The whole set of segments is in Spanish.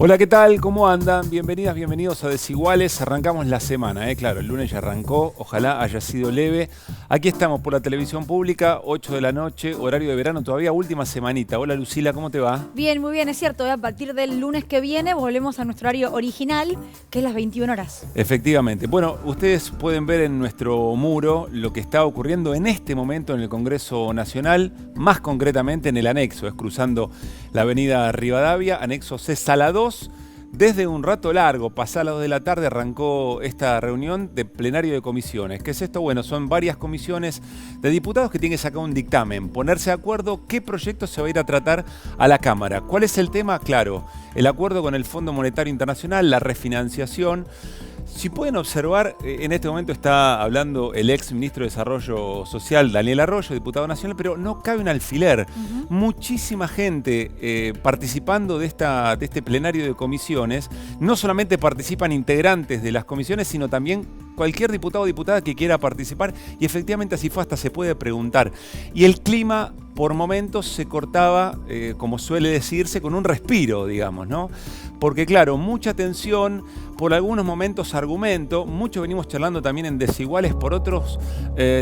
Hola, ¿qué tal? ¿Cómo andan? Bienvenidas, bienvenidos a Desiguales. Arrancamos la semana, claro, el lunes ya arrancó, ojalá haya sido leve. Aquí estamos por la televisión pública, 8 de la noche, horario de verano, todavía última semanita. Hola Lucila, ¿cómo te va? Bien, muy bien, es cierto. A partir del lunes que viene volvemos a nuestro horario original, que es las 21 horas. Efectivamente. Bueno, ustedes pueden ver en nuestro muro lo que está ocurriendo en este momento en el Congreso Nacional, más concretamente en el anexo, es cruzando la avenida Rivadavia, anexo C Sala 2. Desde un rato largo, pasadas las 2 de la tarde, arrancó esta reunión de plenario de comisiones. ¿Qué es esto? Bueno, son varias comisiones de diputados que tienen que sacar un dictamen, ponerse de acuerdo qué proyecto se va a ir a tratar a la Cámara. ¿Cuál es el tema? Claro, el acuerdo con el Fondo Monetario Internacional, la refinanciación. Si pueden observar, en este momento está hablando el ex ministro de Desarrollo Social, Daniel Arroyo, diputado nacional, pero no cabe un alfiler. Muchísima gente participando de este plenario de comisiones. No solamente participan integrantes de las comisiones, sino también cualquier diputado o diputada que quiera participar. Y efectivamente así fue, hasta se puede preguntar. Y el clima por momentos se cortaba, como suele decirse, con un respiro, digamos, ¿no? Porque claro, mucha tensión, por algunos momentos argumento, mucho venimos charlando también en Desiguales, por otros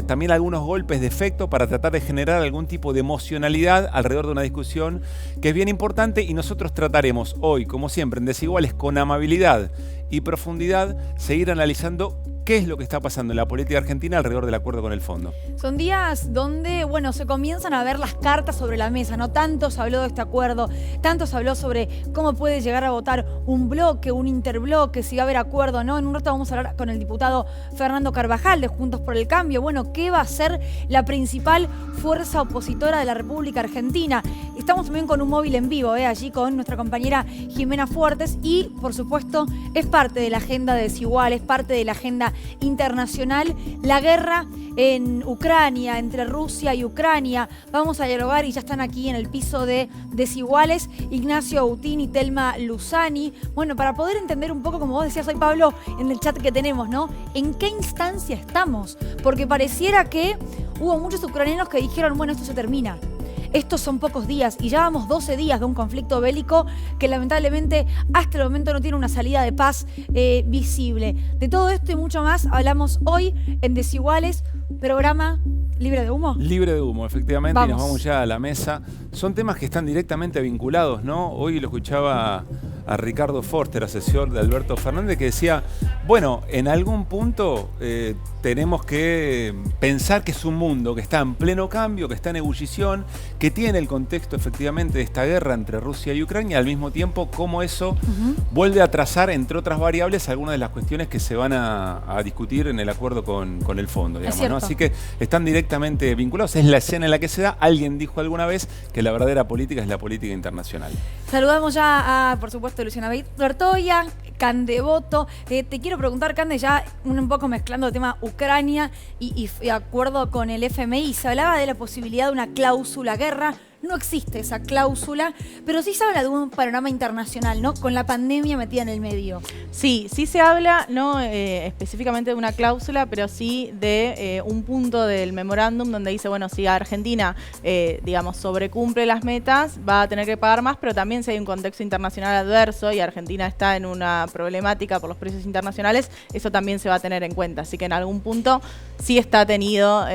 también algunos golpes de efecto para tratar de generar algún tipo de emocionalidad alrededor de una discusión que es bien importante, y nosotros trataremos hoy, como siempre, en Desiguales, con amabilidad y profundidad, seguir analizando qué es lo que está pasando en la política argentina alrededor del acuerdo con el fondo. Son días donde, bueno, se comienzan a ver las cartas sobre la mesa, ¿no? Tanto se habló de este acuerdo, tanto se habló sobre cómo puede llegar a votar un bloque, un interbloque, si va a haber acuerdo, ¿no? En un rato vamos a hablar con el diputado Fernando Carvajal de Juntos por el Cambio. Bueno, ¿qué va a ser la principal fuerza opositora de la República Argentina? Estamos también con un móvil en vivo, allí con nuestra compañera Jimena Fuertes, y, por supuesto, es parte de la agenda de Desiguales, parte de la agenda internacional, la guerra en Ucrania, entre Rusia y Ucrania. Vamos a dialogar, y ya están aquí en el piso de Desiguales Ignacio Autín y Telma Luzani. Bueno, para poder entender un poco, como vos decías hoy, Pablo, en el chat que tenemos, ¿no? ¿En qué instancia estamos? Porque pareciera que hubo muchos ucranianos que dijeron, bueno, esto se termina. Estos son pocos días, y ya vamos 12 días de un conflicto bélico que lamentablemente hasta el momento no tiene una salida de paz visible. De todo esto y mucho más hablamos hoy en Desiguales, programa libre de humo. Libre de humo, efectivamente, vamos. Y nos vamos ya a la mesa. Son temas que están directamente vinculados, ¿no? Hoy lo escuchaba a Ricardo Forster, asesor de Alberto Fernández, que decía, bueno, en algún punto tenemos que pensar que es un mundo que está en pleno cambio, que está en ebullición, que tiene el contexto efectivamente de esta guerra entre Rusia y Ucrania, al mismo tiempo cómo eso vuelve a trazar, entre otras variables, algunas de las cuestiones que se van a discutir en el acuerdo con el fondo, digamos, ¿no? Así que están directamente vinculados, es la escena en la que se da. Alguien dijo alguna vez que la verdadera política es la política internacional. Saludamos ya a, por supuesto, Luciana Bertoia, Cande Boto. Te quiero preguntar, Cande, ya un poco mezclando el tema Ucrania y de acuerdo con el FMI, se hablaba de la posibilidad de una cláusula guerra. No existe esa cláusula, pero sí se habla de un panorama internacional, ¿no? Con la pandemia metida en el medio. Sí, sí se habla, no específicamente de una cláusula, pero sí de un punto del memorándum donde dice, bueno, si Argentina, digamos, sobrecumple las metas, va a tener que pagar más, pero también si hay un contexto internacional adverso y Argentina está en una problemática por los precios internacionales, eso también se va a tener en cuenta. Así que en algún punto sí está tenido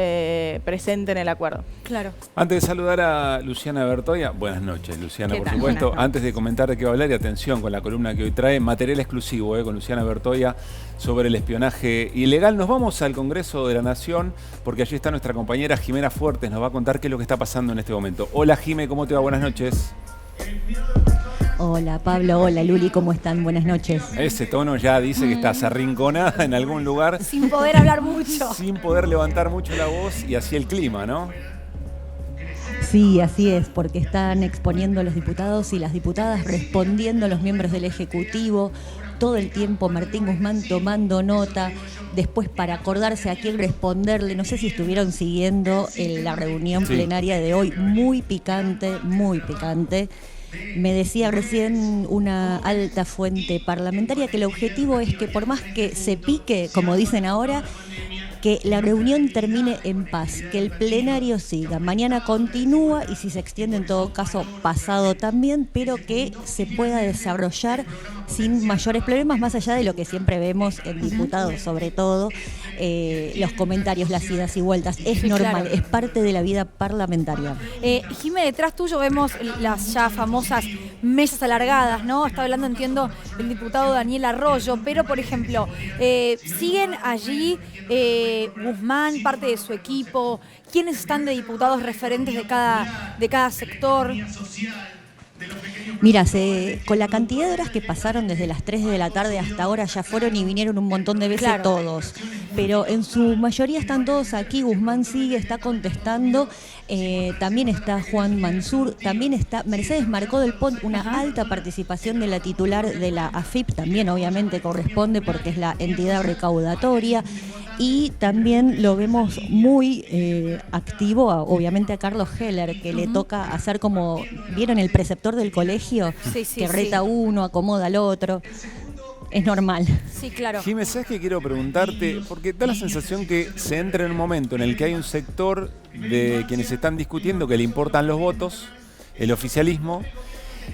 presente en el acuerdo. Claro. Antes de saludar a Luciana Bertoia, buenas noches, Luciana, por supuesto. Antes de comentar de qué va a hablar, y atención con la columna que hoy trae, material exclusivo con Luciana Bertoia sobre el espionaje ilegal. Nos vamos al Congreso de la Nación, porque allí está nuestra compañera Jimena Fuertes, nos va a contar qué es lo que está pasando en este momento. Hola, Jime, ¿cómo te va? Buenas noches. Hola Pablo, hola Luli, ¿cómo están? Buenas noches. Ese tono ya dice que estás arrinconada en algún lugar. Sin poder hablar mucho. Sin poder levantar mucho la voz, y así el clima, ¿no? Sí, así es, porque están exponiendo los diputados y las diputadas, respondiendo los miembros del Ejecutivo, todo el tiempo Martín Guzmán tomando nota, después para acordarse a quién responderle. No sé si estuvieron siguiendo la reunión plenaria de hoy, muy picante, muy picante. Me decía recién una alta fuente parlamentaria que el objetivo es que por más que se pique, como dicen ahora, que la reunión termine en paz, que el plenario siga. Mañana continúa y si se extiende en todo caso pasado también, pero que se pueda desarrollar sin mayores problemas, más allá de lo que siempre vemos en diputados, sobre todo los comentarios, las idas y vueltas. Es normal, claro. Es parte de la vida parlamentaria. Jimé, detrás tuyo vemos las ya famosas mesas alargadas, ¿no? Está hablando, entiendo, el diputado Daniel Arroyo, pero, por ejemplo, siguen allí Guzmán, parte de su equipo. ¿Quiénes están de diputados referentes de cada sector? Mira, con la cantidad de horas que pasaron desde las 3 de la tarde hasta ahora ya fueron y vinieron un montón de veces, claro. Todos. Pero en su mayoría están todos aquí. Guzmán sigue, está contestando. También está Juan Mansur, también está Mercedes Marcó del Pont, una alta participación de la titular de la AFIP, también obviamente corresponde porque es la entidad recaudatoria. Y también lo vemos muy activo, obviamente, a Carlos Heller, que le toca hacer como, ¿vieron el preceptor del colegio? Sí, que reta uno, acomoda al otro. Es normal. Sí, claro. Jimé, ¿sabes qué quiero preguntarte? Porque da la sensación que se entra en un momento en el que hay un sector de quienes están discutiendo que le importan los votos, el oficialismo,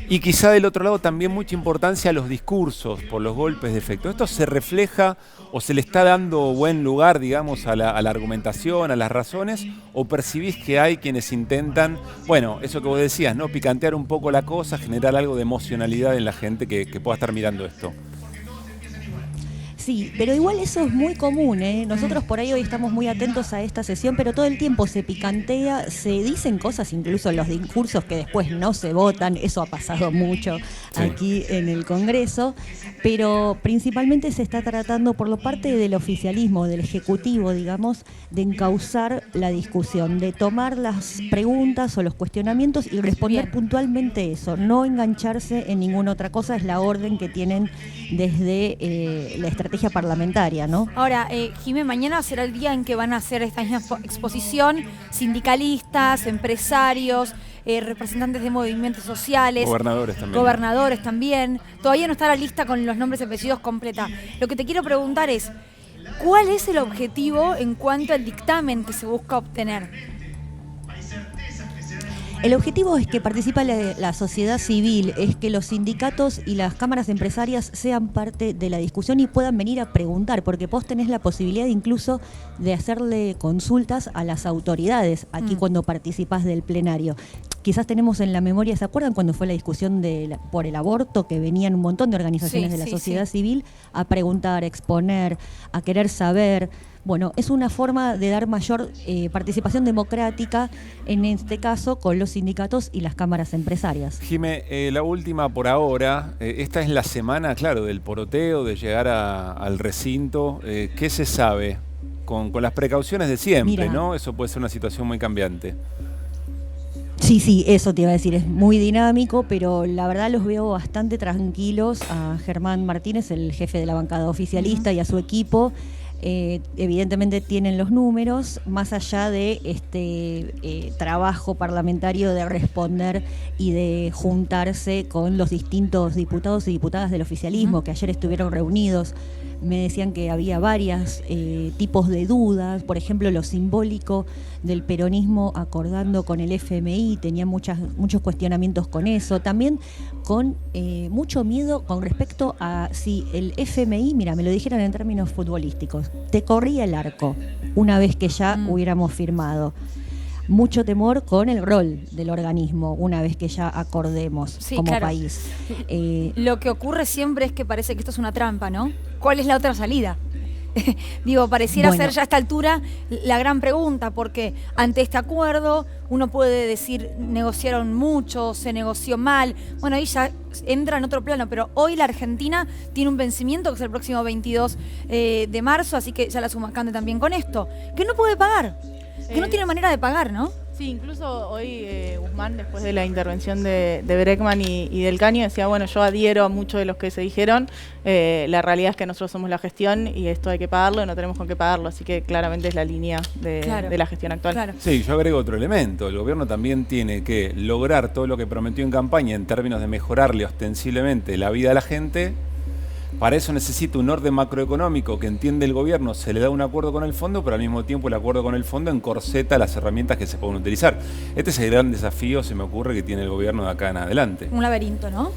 y quizá del otro lado también mucha importancia a los discursos por los golpes de efecto. ¿Esto se refleja o se le está dando buen lugar, digamos, a la argumentación, a las razones? ¿O percibís que hay quienes intentan, bueno, eso que vos decías, ¿no? Picantear un poco la cosa, generar algo de emocionalidad en la gente que pueda estar mirando esto? Sí, pero igual eso es muy común, ¿eh? Nosotros por ahí hoy estamos muy atentos a esta sesión, pero todo el tiempo se picantea, se dicen cosas, incluso en los discursos que después no se votan, eso ha pasado mucho aquí en el Congreso, pero principalmente se está tratando por la parte del oficialismo, del Ejecutivo, digamos, de encauzar la discusión, de tomar las preguntas o los cuestionamientos y responder puntualmente eso, no engancharse en ninguna otra cosa, es la orden que tienen desde la estrategia parlamentaria, ¿no? Ahora, Jimé, mañana será el día en que van a hacer esta exposición sindicalistas, empresarios, representantes de movimientos sociales. Gobernadores también. Todavía no está la lista con los nombres y apellidos completa. Lo que te quiero preguntar es, ¿cuál es el objetivo en cuanto al dictamen que se busca obtener? El objetivo es que participe la sociedad civil, es que los sindicatos y las cámaras empresarias sean parte de la discusión y puedan venir a preguntar, porque vos tenés la posibilidad incluso de hacerle consultas a las autoridades aquí cuando participás del plenario. Quizás tenemos en la memoria, ¿se acuerdan cuando fue la discusión por el aborto? Que venían un montón de organizaciones de la sociedad civil a preguntar, a exponer, a querer saber. Bueno, es una forma de dar mayor participación democrática, en este caso con los sindicatos y las cámaras empresarias. Jimé, la última por ahora, esta es la semana, claro, del poroteo, de llegar al recinto. ¿Qué se sabe? Con las precauciones de siempre, ¿no? Eso puede ser una situación muy cambiante. Sí, eso te iba a decir, es muy dinámico, pero la verdad los veo bastante tranquilos a Germán Martínez, el jefe de la bancada oficialista, y a su equipo. Evidentemente tienen los números, más allá de este trabajo parlamentario de responder y de juntarse con los distintos diputados y diputadas del oficialismo, que ayer estuvieron reunidos. Me decían que había varios tipos de dudas, por ejemplo, lo simbólico del peronismo acordando con el FMI, tenía muchos cuestionamientos con eso, también con mucho miedo con respecto a si el FMI, mira, me lo dijeron en términos futbolísticos, te corría el arco una vez que ya hubiéramos firmado. Mucho temor con el rol del organismo una vez que ya acordemos como país. Lo que ocurre siempre es que parece que esto es una trampa, ¿no? ¿Cuál es la otra salida? Digo, pareciera ser ya a esta altura la gran pregunta, porque ante este acuerdo uno puede decir negociaron mucho, se negoció mal, bueno, ahí ya entra en otro plano, pero hoy la Argentina tiene un vencimiento que es el próximo 22 de marzo, así que ya la sumacante también con esto, que no puede pagar, que no tiene manera de pagar, ¿no? Sí, incluso hoy Guzmán, después de la intervención de Bregman y del Caño, decía, bueno, yo adhiero a muchos de los que se dijeron, la realidad es que nosotros somos la gestión y esto hay que pagarlo, no tenemos con qué pagarlo, así que claramente es la línea de la gestión actual. Claro. Sí, yo agrego otro elemento, el gobierno también tiene que lograr todo lo que prometió en campaña en términos de mejorarle ostensiblemente la vida a la gente, Para eso necesita un orden macroeconómico que entiende el gobierno, se le da un acuerdo con el fondo, pero al mismo tiempo el acuerdo con el fondo encorseta las herramientas que se pueden utilizar. Este es el gran desafío, se me ocurre, que tiene el gobierno de acá en adelante. Un laberinto, ¿no?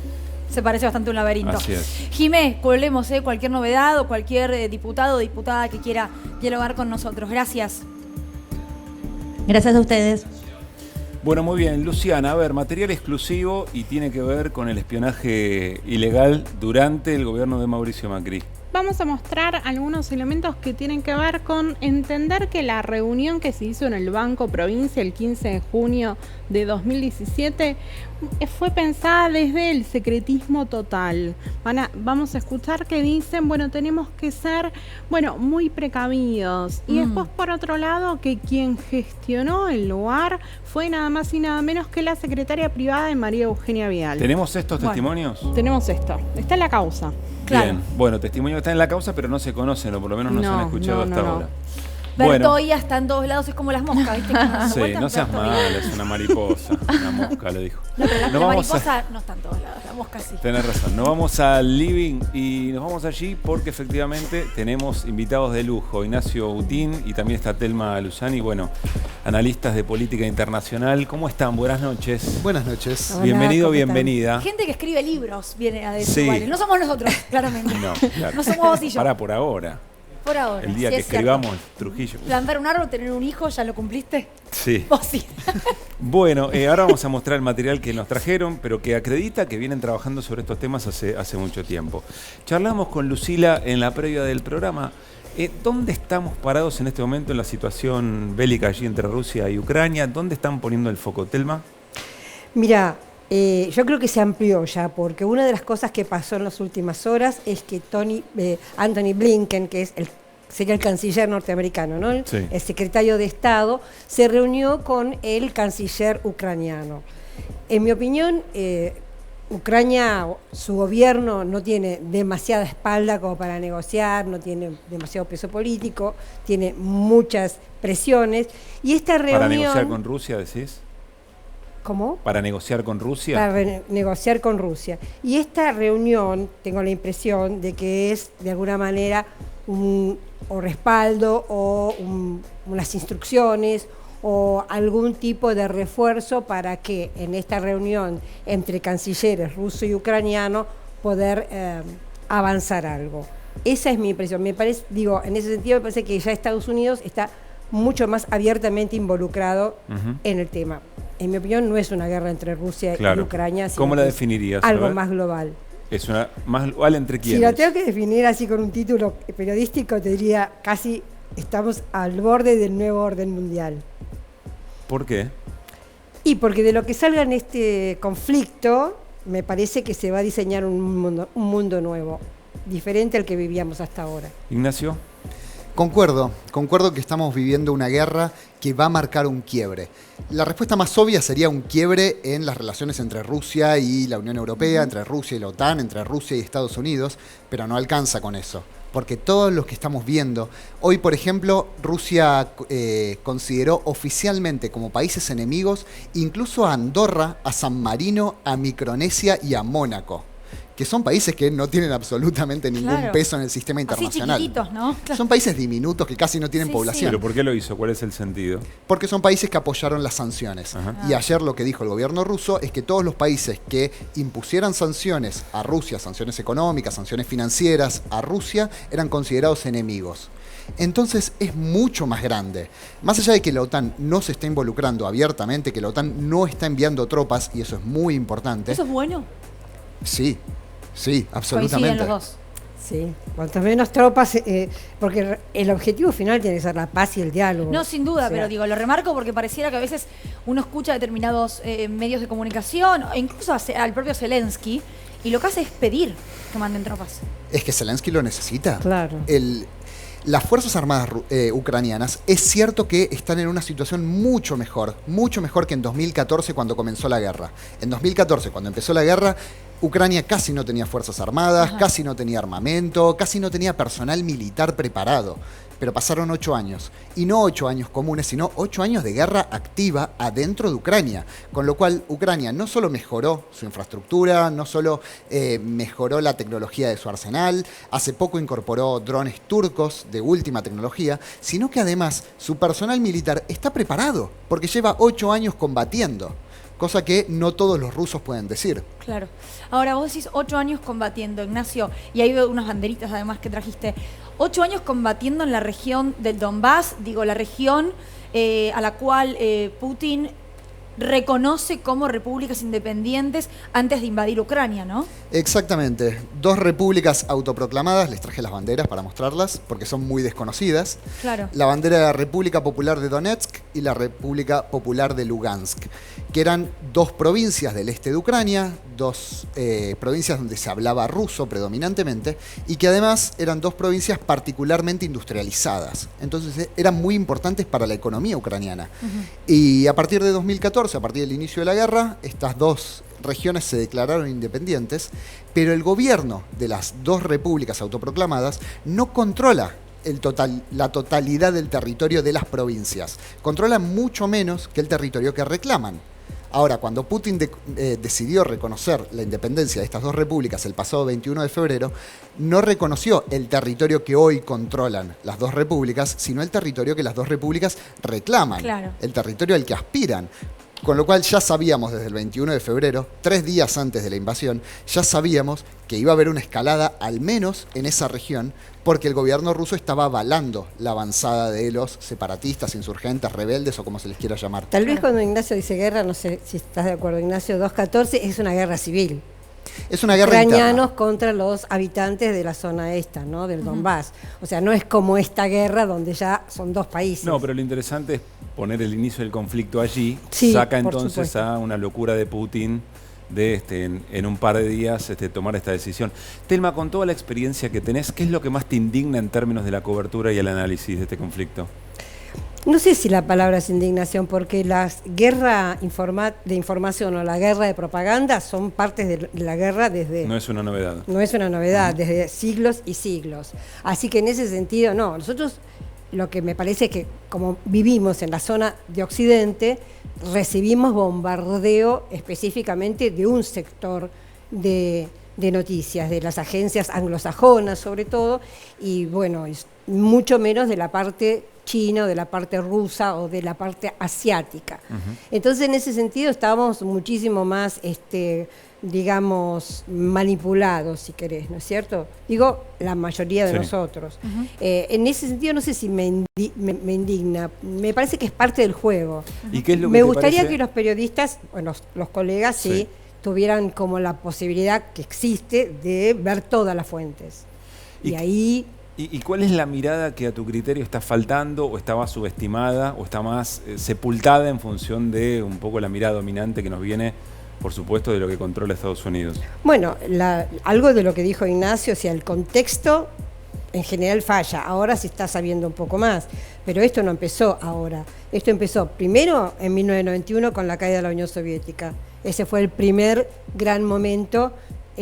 Se parece bastante a un laberinto. Así es. Jimé, volvemos, cualquier novedad o cualquier diputado o diputada que quiera dialogar con nosotros. Gracias. Gracias a ustedes. Bueno, muy bien. Luciana, a ver, material exclusivo y tiene que ver con el espionaje ilegal durante el gobierno de Mauricio Macri. Vamos a mostrar algunos elementos que tienen que ver con entender que la reunión que se hizo en el Banco Provincia el 15 de junio de 2017 fue pensada desde el secretismo total. Vamos a escuchar que dicen, bueno, tenemos que ser, muy precavidos. Y después, por otro lado, que quien gestionó el lugar fue nada más y nada menos que la secretaria privada de María Eugenia Vidal. ¿Tenemos estos testimonios? Tenemos esto. Está en la causa. Claro. Bien, bueno, testimonios están en la causa, pero no se conocen, o por lo menos no se han escuchado hasta ahora. Bertoia está en todos lados, es como las moscas, ¿viste? Sí, no seas mala, es una mariposa, una mosca, lo dijo. No, pero la vamos mariposa no está en todos lados, la mosca sí. Tenés razón, nos vamos al living y nos vamos allí porque efectivamente tenemos invitados de lujo, Ignacio Utín y también está Telma Luzani, analistas de política internacional. ¿Cómo están? Buenas noches. Buenas noches. Hola, bienvenido, bienvenida. Gente que escribe libros viene a decir, Sí. vale. No somos nosotros, claramente. No, claro. No somos vos y yo. Para por ahora. Por ahora. El día sí, que es cierto. escribamos Trujillo. Plantar un árbol, tener un hijo, ¿ya lo cumpliste? Sí. Vos sí. Bueno, ahora vamos a mostrar el material que nos trajeron, pero que acredita que vienen trabajando sobre estos temas hace mucho tiempo. Charlamos con Lucila en la previa del programa. ¿Dónde estamos parados en este momento en la situación bélica allí entre Rusia y Ucrania? ¿Dónde están poniendo el foco, Telma? Mira, yo creo que se amplió ya, porque una de las cosas que pasó en las últimas horas es que Anthony Blinken, que sería el canciller norteamericano, ¿no? Sí. El secretario de Estado, se reunió con el canciller ucraniano. En mi opinión, Ucrania, su gobierno no tiene demasiada espalda como para negociar, no tiene demasiado peso político, tiene muchas presiones, y esta reunión... ¿Para negociar con Rusia, decís? ¿Cómo? ¿Para negociar con Rusia? Para negociar con Rusia. Y esta reunión, tengo la impresión de que es, de alguna manera, un respaldo o unas instrucciones o algún tipo de refuerzo para que en esta reunión entre cancilleres ruso y ucraniano poder avanzar algo. Esa es mi impresión. Me parece, en ese sentido me parece que ya Estados Unidos está mucho más abiertamente involucrado en el tema. En mi opinión, no es una guerra entre Rusia y Ucrania, sino ¿cómo la definirías? Algo más global. ¿Es una más global entre quiénes? Si la tengo que definir así con un título periodístico, te diría casi estamos al borde del nuevo orden mundial. ¿Por qué? Y porque de lo que salga en este conflicto, me parece que se va a diseñar un mundo nuevo, diferente al que vivíamos hasta ahora. Ignacio. Concuerdo que estamos viviendo una guerra que va a marcar un quiebre. La respuesta más obvia sería un quiebre en las relaciones entre Rusia y la Unión Europea, entre Rusia y la OTAN, entre Rusia y Estados Unidos, pero no alcanza con eso. Porque todos los que estamos viendo, hoy por ejemplo, Rusia consideró oficialmente como países enemigos incluso a Andorra, a San Marino, a Micronesia y a Mónaco, que son países que no tienen absolutamente ningún peso en el sistema internacional. Así chiquititos, ¿no? Claro. Son países diminutos que casi no tienen población. ¿Pero por qué lo hizo? ¿Cuál es el sentido? Porque son países que apoyaron las sanciones. Y ayer lo que dijo el gobierno ruso es que todos los países que impusieran sanciones a Rusia, sanciones económicas, sanciones financieras a Rusia, eran considerados enemigos. Entonces es mucho más grande. Más allá de que la OTAN no se está involucrando abiertamente, que la OTAN no está enviando tropas, y eso es muy importante. ¿Eso es bueno? Sí, absolutamente. Coinciden los dos. Sí, cuanto menos tropas, porque el objetivo final tiene que ser la paz y el diálogo. No, sin duda, pero lo remarco porque pareciera que a veces uno escucha determinados medios de comunicación, e incluso al propio Zelensky, y lo que hace es pedir que manden tropas. Es que Zelensky lo necesita. Claro. Las Fuerzas Armadas ucranianas es cierto que están en una situación mucho mejor que en 2014 cuando comenzó la guerra. En 2014, cuando empezó la guerra, Ucrania casi no tenía fuerzas armadas, casi no tenía armamento, casi no tenía personal militar preparado. pero pasaron 8 años. Y no 8 años comunes, sino 8 años de guerra activa adentro de Ucrania. Con lo cual, Ucrania no solo mejoró su infraestructura, no solo mejoró la tecnología de su arsenal, hace poco incorporó drones turcos de última tecnología, sino que además su personal militar está preparado, porque lleva 8 años combatiendo. Cosa que no todos los rusos pueden decir. Claro. Ahora, vos decís 8 años combatiendo, Ignacio, y ahí veo unas banderitas además que trajiste. 8 años combatiendo en la región del Donbass, digo, la región a la cual Putin reconoce como repúblicas independientes antes de invadir Ucrania, ¿no? Exactamente. 2 repúblicas autoproclamadas, les traje las banderas para mostrarlas, porque son muy desconocidas. Claro. La bandera de la República Popular de Donetsk y la República Popular de Lugansk, que eran 2 provincias del este de Ucrania, 2 provincias donde se hablaba ruso predominantemente, y que además eran 2 provincias particularmente industrializadas. Entonces eran muy importantes para la economía ucraniana. Y a partir de 2014, a partir del inicio de la guerra, estas 2 regiones se declararon independientes, pero el gobierno de las 2 repúblicas autoproclamadas no controla la totalidad del territorio de las provincias. Controla mucho menos que el territorio que reclaman. Ahora, cuando Putin decidió reconocer la independencia de estas 2 repúblicas el pasado 21 de febrero, no reconoció el territorio que hoy controlan las 2 repúblicas, sino el territorio que las 2 repúblicas reclaman, claro, el territorio al que aspiran. Con lo cual ya sabíamos desde el 21 de febrero, 3 días antes de la invasión, ya sabíamos que iba a haber una escalada al menos en esa región, porque el gobierno ruso estaba avalando la avanzada de los separatistas, insurgentes, rebeldes o como se les quiera llamar. Tal vez cuando Ignacio dice guerra, no sé si estás de acuerdo, Ignacio, 214 es una guerra civil. Es una guerra ucranianos interna contra los habitantes de la zona esta, ¿no? Del Donbass. O sea, no es como esta guerra donde ya son 2 países. No, pero lo interesante es poner el inicio del conflicto allí. Sí, saca por entonces supuesto. a una locura de Putin de en un par de días tomar esta decisión. Telma, con toda la experiencia que tenés, ¿qué es lo que más te indigna en términos de la cobertura y el análisis de este conflicto? No sé si la palabra es indignación, porque las guerras de información o la guerra de propaganda son partes de la guerra desde... No es una novedad. No es una novedad, desde siglos y siglos. Así que en ese sentido, no. Nosotros, lo que me parece que, como vivimos en la zona de Occidente, recibimos bombardeo específicamente de un sector de noticias, de las agencias anglosajonas sobre todo, y bueno, mucho menos de la parte china o de la parte rusa o de la parte asiática. Entonces, en ese sentido, estábamos muchísimo más, digamos, manipulados, si querés, ¿no es cierto? Digo, la mayoría de nosotros. En ese sentido, no sé si me indigna, me parece que es parte del juego. ¿Y qué es lo que me te gustaría parece? que los periodistas, bueno, los colegas, sí, tuvieran como la posibilidad que existe de ver todas las fuentes. Y ahí... ¿Y cuál es la mirada que a tu criterio está faltando o está más subestimada o está más sepultada en función de un poco la mirada dominante que nos viene, por supuesto, de lo que controla Estados Unidos? Bueno, algo de lo que dijo Ignacio, o sea, el contexto en general falla, ahora se está sabiendo un poco más, pero esto no empezó ahora, esto empezó primero en 1991 con la caída de la Unión Soviética, ese fue el primer gran momento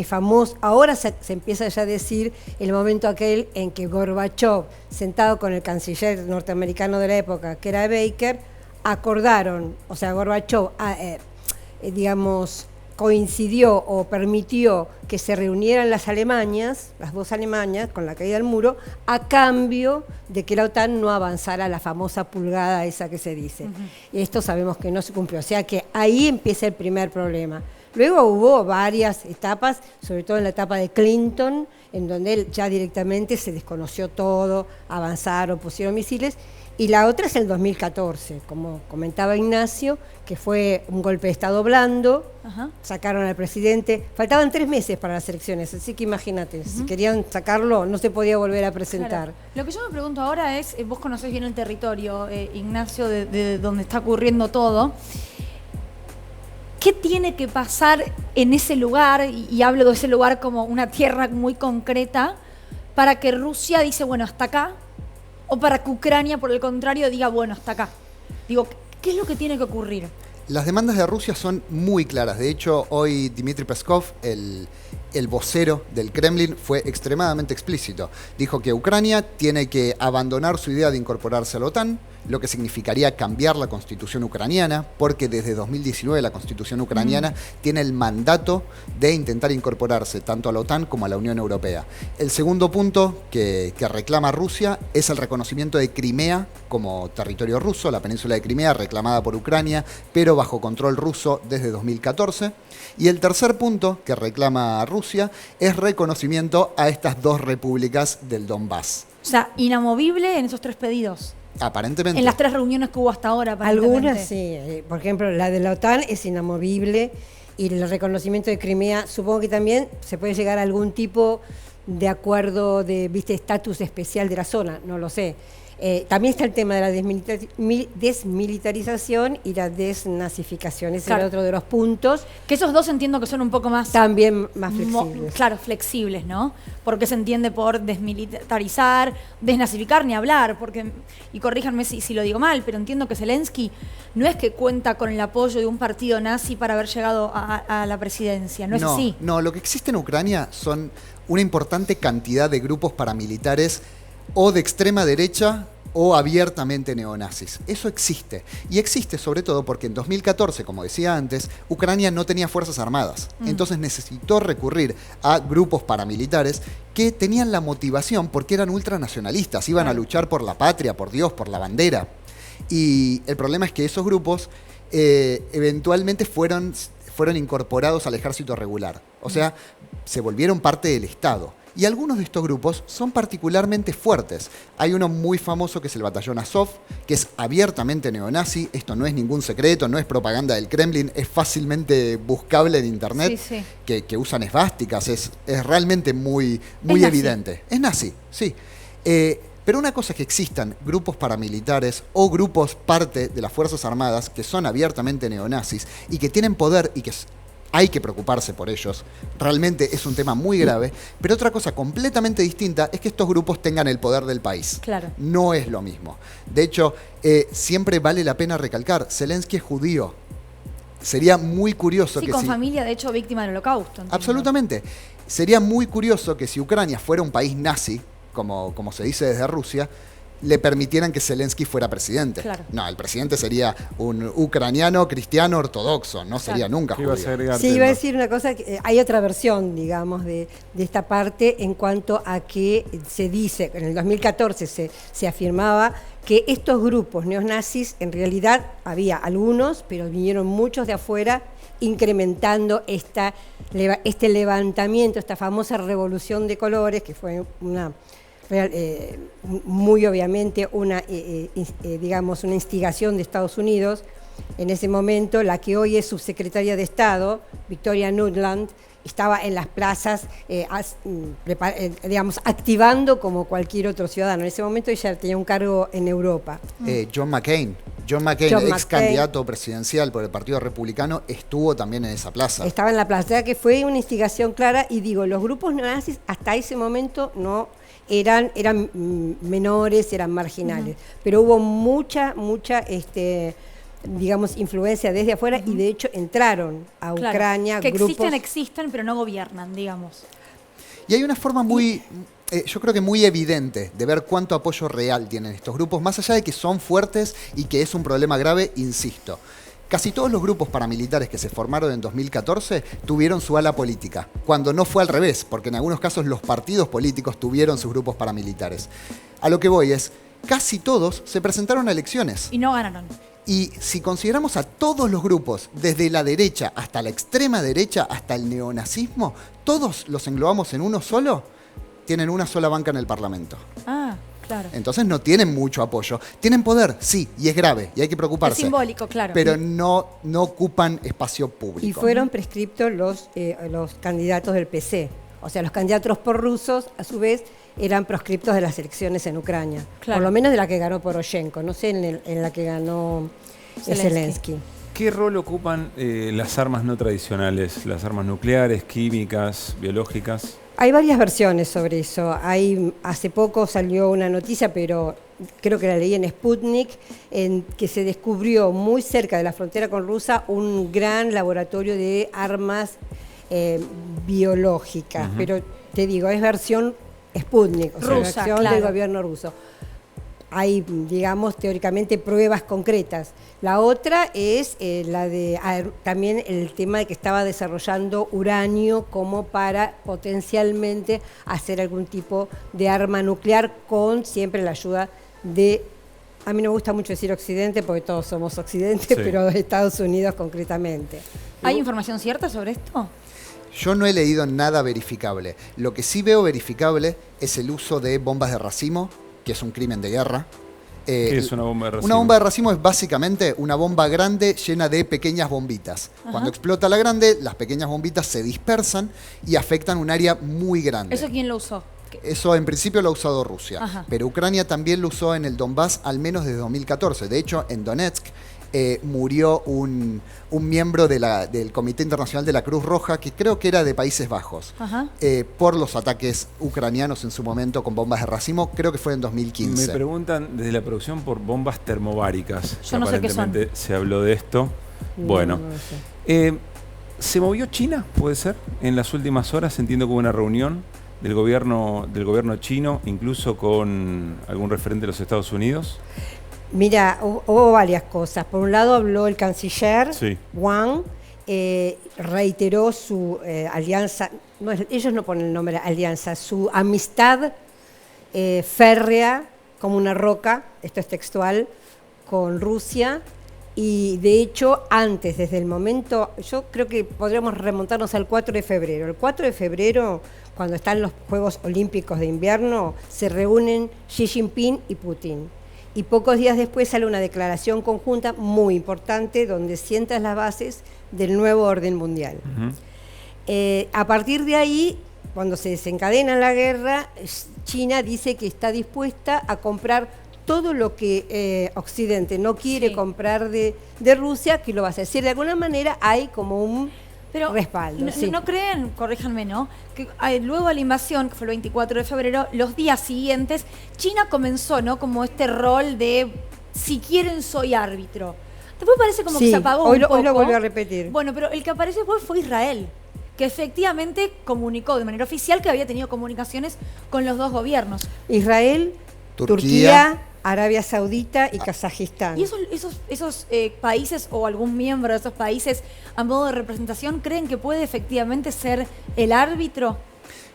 famoso. Ahora se empieza ya a decir el momento aquel en que Gorbachev, sentado con el canciller norteamericano de la época, que era Baker, acordaron, o sea, Gorbachev, digamos, coincidió o permitió que se reunieran las Alemanias, las 2 Alemanias, con la caída del muro, a cambio de que la OTAN no avanzara la famosa pulgada esa que se dice. Y esto sabemos que no se cumplió, o sea que ahí empieza el primer problema. Luego hubo varias etapas, sobre todo en la etapa de Clinton, en donde él ya directamente se desconoció todo, avanzaron, pusieron misiles, y la otra es el 2014, como comentaba Ignacio, que fue un golpe de Estado blando, sacaron al presidente, faltaban 3 meses para las elecciones, así que imagínate, si querían sacarlo no se podía volver a presentar. Claro. Lo que yo me pregunto ahora es, vos conocés bien el territorio, Ignacio, de donde está ocurriendo todo. ¿Qué tiene que pasar en ese lugar, y hablo de ese lugar como una tierra muy concreta, para que Rusia dice, bueno, hasta acá, o para que Ucrania, por el contrario, diga, bueno, hasta acá? Digo, ¿qué es lo que tiene que ocurrir? Las demandas de Rusia son muy claras. De hecho, hoy Dmitry Peskov, el el vocero del Kremlin fue extremadamente explícito. Dijo que Ucrania tiene que abandonar su idea de incorporarse a la OTAN, lo que significaría cambiar la constitución ucraniana, porque desde 2019 la constitución ucraniana tiene el mandato de intentar incorporarse tanto a la OTAN como a la Unión Europea. El segundo punto que reclama Rusia es el reconocimiento de Crimea como territorio ruso, la península de Crimea reclamada por Ucrania, pero bajo control ruso desde 2014. Y el tercer punto que reclama Rusia es reconocimiento a estas dos repúblicas del Donbass. O sea, inamovible en esos 3 pedidos. Aparentemente. En las 3 reuniones que hubo hasta ahora, aparentemente. Algunas sí. Por ejemplo, la de la OTAN es inamovible y el reconocimiento de Crimea, supongo que también se puede llegar a algún tipo de acuerdo de estatus especial de la zona, no lo sé. También está el tema de la desmilitarización y la desnazificación. Ese era otro de los puntos. Que esos dos entiendo que son un poco más... También más flexibles. Claro, flexibles, ¿no? Porque se entiende por desmilitarizar, desnazificar, ni hablar, porque, y corríjanme si lo digo mal, pero entiendo que Zelensky no es que cuenta con el apoyo de un partido nazi para haber llegado a la presidencia, ¿no es así? No, lo que existe en Ucrania son una importante cantidad de grupos paramilitares o de extrema derecha o abiertamente neonazis. Eso existe. Y existe sobre todo porque en 2014, como decía antes, Ucrania no tenía fuerzas armadas. Entonces necesitó recurrir a grupos paramilitares que tenían la motivación porque eran ultranacionalistas, iban a luchar por la patria, por Dios, por la bandera. Y el problema es que esos grupos eventualmente fueron incorporados al ejército regular. O sea, se volvieron parte del Estado. Y algunos de estos grupos son particularmente fuertes. Hay uno muy famoso que es el Batallón Azov, que es abiertamente neonazi. Esto no es ningún secreto, no es propaganda del Kremlin, es fácilmente buscable en internet, que usan esvásticas, es realmente muy evidente. Es nazi, sí. Pero una cosa es que existan grupos paramilitares o grupos parte de las Fuerzas Armadas que son abiertamente neonazis y que tienen poder y que hay que preocuparse por ellos. Realmente es un tema muy grave. Pero otra cosa completamente distinta es que estos grupos tengan el poder del país. Claro. No es lo mismo. De hecho, siempre vale la pena recalcar, Zelensky es judío. Sería muy curioso que con familia, de hecho, víctima del Holocausto. Entiendo. Absolutamente. Sería muy curioso que si Ucrania fuera un país nazi, como se dice desde Rusia, le permitieran que Zelensky fuera presidente. Claro. No, el presidente sería un ucraniano cristiano ortodoxo, no sería nunca judío. Sí, iba a decir una cosa, que hay otra versión, digamos, de esta parte en cuanto a que se dice, en el 2014 se afirmaba que estos grupos neonazis, en realidad había algunos, pero vinieron muchos de afuera, incrementando este levantamiento, esta famosa revolución de colores, que fue muy obviamente una instigación de Estados Unidos. En ese momento, la que hoy es subsecretaria de Estado, Victoria Nuland, estaba en las plazas, activando como cualquier otro ciudadano. En ese momento ella tenía un cargo en Europa. John McCain, ex candidato presidencial por el Partido Republicano, estuvo también en esa plaza. Estaba en la plaza, o sea que fue una instigación clara, y digo, los grupos neonazis hasta ese momento no eran menores, eran marginales, pero hubo mucha influencia desde afuera, y de hecho entraron a Ucrania que grupos... existen, pero no gobiernan, digamos. Y hay una forma yo creo que muy evidente de ver cuánto apoyo real tienen estos grupos, más allá de que son fuertes y que es un problema grave, insisto. Casi todos los grupos paramilitares que se formaron en 2014 tuvieron su ala política, cuando no fue al revés, porque en algunos casos los partidos políticos tuvieron sus grupos paramilitares. A lo que voy es, casi todos se presentaron a elecciones. Y no ganaron. Y si consideramos a todos los grupos, desde la derecha hasta la extrema derecha, hasta el neonazismo, todos los englobamos en uno solo, tienen una sola banca en el Parlamento. Ah, claro. Entonces no tienen mucho apoyo. Tienen poder, sí, y es grave, y hay que preocuparse. Es simbólico, claro. Pero no ocupan espacio público. Y fueron prescriptos los candidatos del PC. O sea, los candidatos prorrusos, a su vez, eran proscriptos de las elecciones en Ucrania. Claro. Por lo menos de la que ganó Poroshenko, no sé en la que ganó Zelensky. ¿Qué rol ocupan las armas no tradicionales, las armas nucleares, químicas, biológicas? Hay varias versiones sobre eso. Hace poco salió una noticia, pero creo que la leí en Sputnik, en que se descubrió muy cerca de la frontera con Rusia un gran laboratorio de armas biológicas, pero te digo, es versión Sputnik, o sea, Rusa, versión claro. del gobierno ruso. Hay, digamos, teóricamente pruebas concretas. La otra es también el tema de que estaba desarrollando uranio como para potencialmente hacer algún tipo de arma nuclear con siempre la ayuda de, a mí no me gusta mucho decir Occidente porque todos somos Occidente, Sí. pero de Estados Unidos concretamente. ¿Hay información cierta sobre esto? Yo no he leído nada verificable. Lo que sí veo verificable es el uso de bombas de racimo, que es un crimen de guerra. ¿Qué es una bomba de racimo? Una bomba de racimo es básicamente una bomba grande llena de pequeñas bombitas. Cuando explota la grande, las pequeñas bombitas se dispersan y afectan un área muy grande. ¿Eso quién lo usó? Eso en principio lo ha usado Rusia, Ajá. pero Ucrania también lo usó en el Donbass al menos desde 2014. De hecho, en Donetsk murió un miembro del Comité Internacional de la Cruz Roja, que creo que era de Países Bajos, Ajá. por los ataques ucranianos en su momento con bombas de racimo, creo que fue en 2015. Me preguntan desde la producción por bombas termobáricas. Yo no sé qué son. Aparentemente se habló de esto. Bueno. No sé. ¿Se movió China, puede ser? En las últimas horas entiendo que hubo una reunión del gobierno chino, incluso con algún referente de los Estados Unidos. Mira, hubo varias cosas. Por un lado habló el canciller Sí. Wang, reiteró su alianza, ellos no ponen el nombre alianza, su amistad férrea como una roca, esto es textual, con Rusia. Y de hecho, antes, desde el momento, yo creo que podríamos remontarnos al 4 de febrero. El 4 de febrero, cuando están los Juegos Olímpicos de Invierno, se reúnen Xi Jinping y Putin. Y pocos días después sale una declaración conjunta muy importante donde sientan las bases del nuevo orden mundial. A partir de ahí, cuando se desencadena la guerra, China dice que está dispuesta a comprar todo lo que Occidente no quiere comprar de Rusia, que lo va a hacer. Si de alguna manera hay como un respaldo. No creen, corríjanme, ¿no? Que luego de la invasión, que fue el 24 de febrero, los días siguientes, China comenzó, ¿no? Como este rol de, si quieren, soy árbitro. Después parece como que se apagó un poco. Hoy lo volvió a repetir. Bueno, pero el que apareció después fue Israel, que efectivamente comunicó de manera oficial que había tenido comunicaciones con los dos gobiernos. Israel, Turquía, Arabia Saudita y Kazajistán. ¿Y esos países o algún miembro de esos países a modo de representación creen que puede efectivamente ser el árbitro?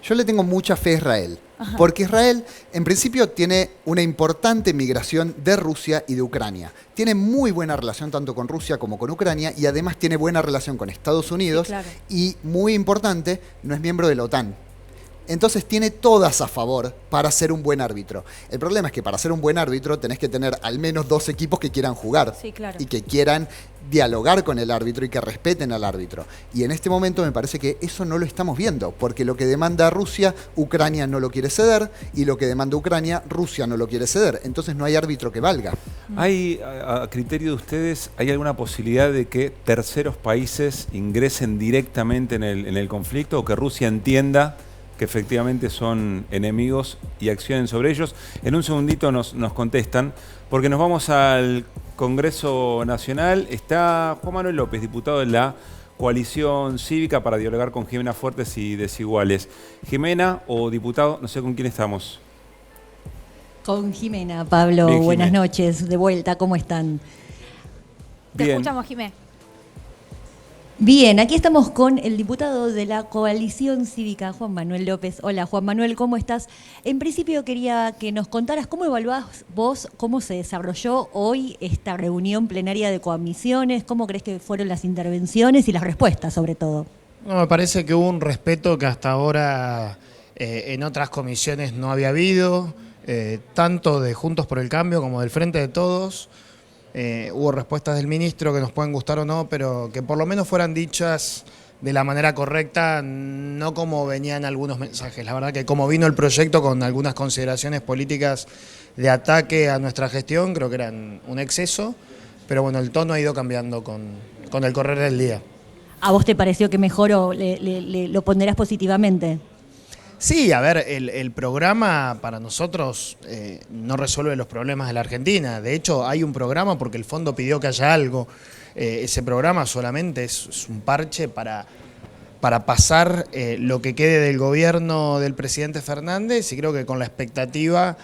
Yo le tengo mucha fe a Israel, porque Israel en principio tiene una importante migración de Rusia y de Ucrania. Tiene muy buena relación tanto con Rusia como con Ucrania y además tiene buena relación con Estados Unidos claro. y, muy importante, no es miembro de la OTAN. Entonces tiene todas a favor para ser un buen árbitro. El problema es que para ser un buen árbitro tenés que tener al menos 2 equipos que quieran jugar Sí, claro. y que quieran dialogar con el árbitro y que respeten al árbitro. Y en este momento me parece que eso no lo estamos viendo, porque lo que demanda Rusia, Ucrania no lo quiere ceder, y lo que demanda Ucrania, Rusia no lo quiere ceder. Entonces no hay árbitro que valga. ¿Hay, a criterio de ustedes, hay alguna posibilidad de que terceros países ingresen directamente en el conflicto o que Rusia entienda que efectivamente son enemigos y accionen sobre ellos? En un segundito nos contestan, porque nos vamos al Congreso Nacional. Está Juan Manuel López, diputado de la Coalición Cívica, para dialogar con Jimena Fuertes y Desiguales. Jimena, o diputado, no sé con quién estamos. Con Jimena, Pablo, Bien, buenas Jimé. noches, de vuelta, ¿cómo están? Te Bien. escuchamos, Jimé. Bien, aquí estamos con el diputado de la Coalición Cívica, Juan Manuel López. Hola, Juan Manuel, ¿cómo estás? En principio quería que nos contaras cómo evaluás vos, cómo se desarrolló hoy esta reunión plenaria de comisiones, cómo crees que fueron las intervenciones y las respuestas, sobre todo. No, me parece que hubo un respeto que hasta ahora en otras comisiones no había habido, tanto de Juntos por el Cambio como del Frente de Todos. Hubo respuestas del ministro que nos pueden gustar o no, pero que por lo menos fueran dichas de la manera correcta, no como venían algunos mensajes. La verdad que como vino el proyecto con algunas consideraciones políticas de ataque a nuestra gestión, creo que eran un exceso, pero bueno, el tono ha ido cambiando con el correr del día. ¿A vos te pareció que mejoró, lo ponderás positivamente? Sí, a ver, el programa para nosotros no resuelve los problemas de la Argentina. De hecho, hay un programa porque el fondo pidió que haya algo. Ese programa solamente es un parche para para pasar lo que quede del gobierno del presidente Fernández, y creo que con la expectativa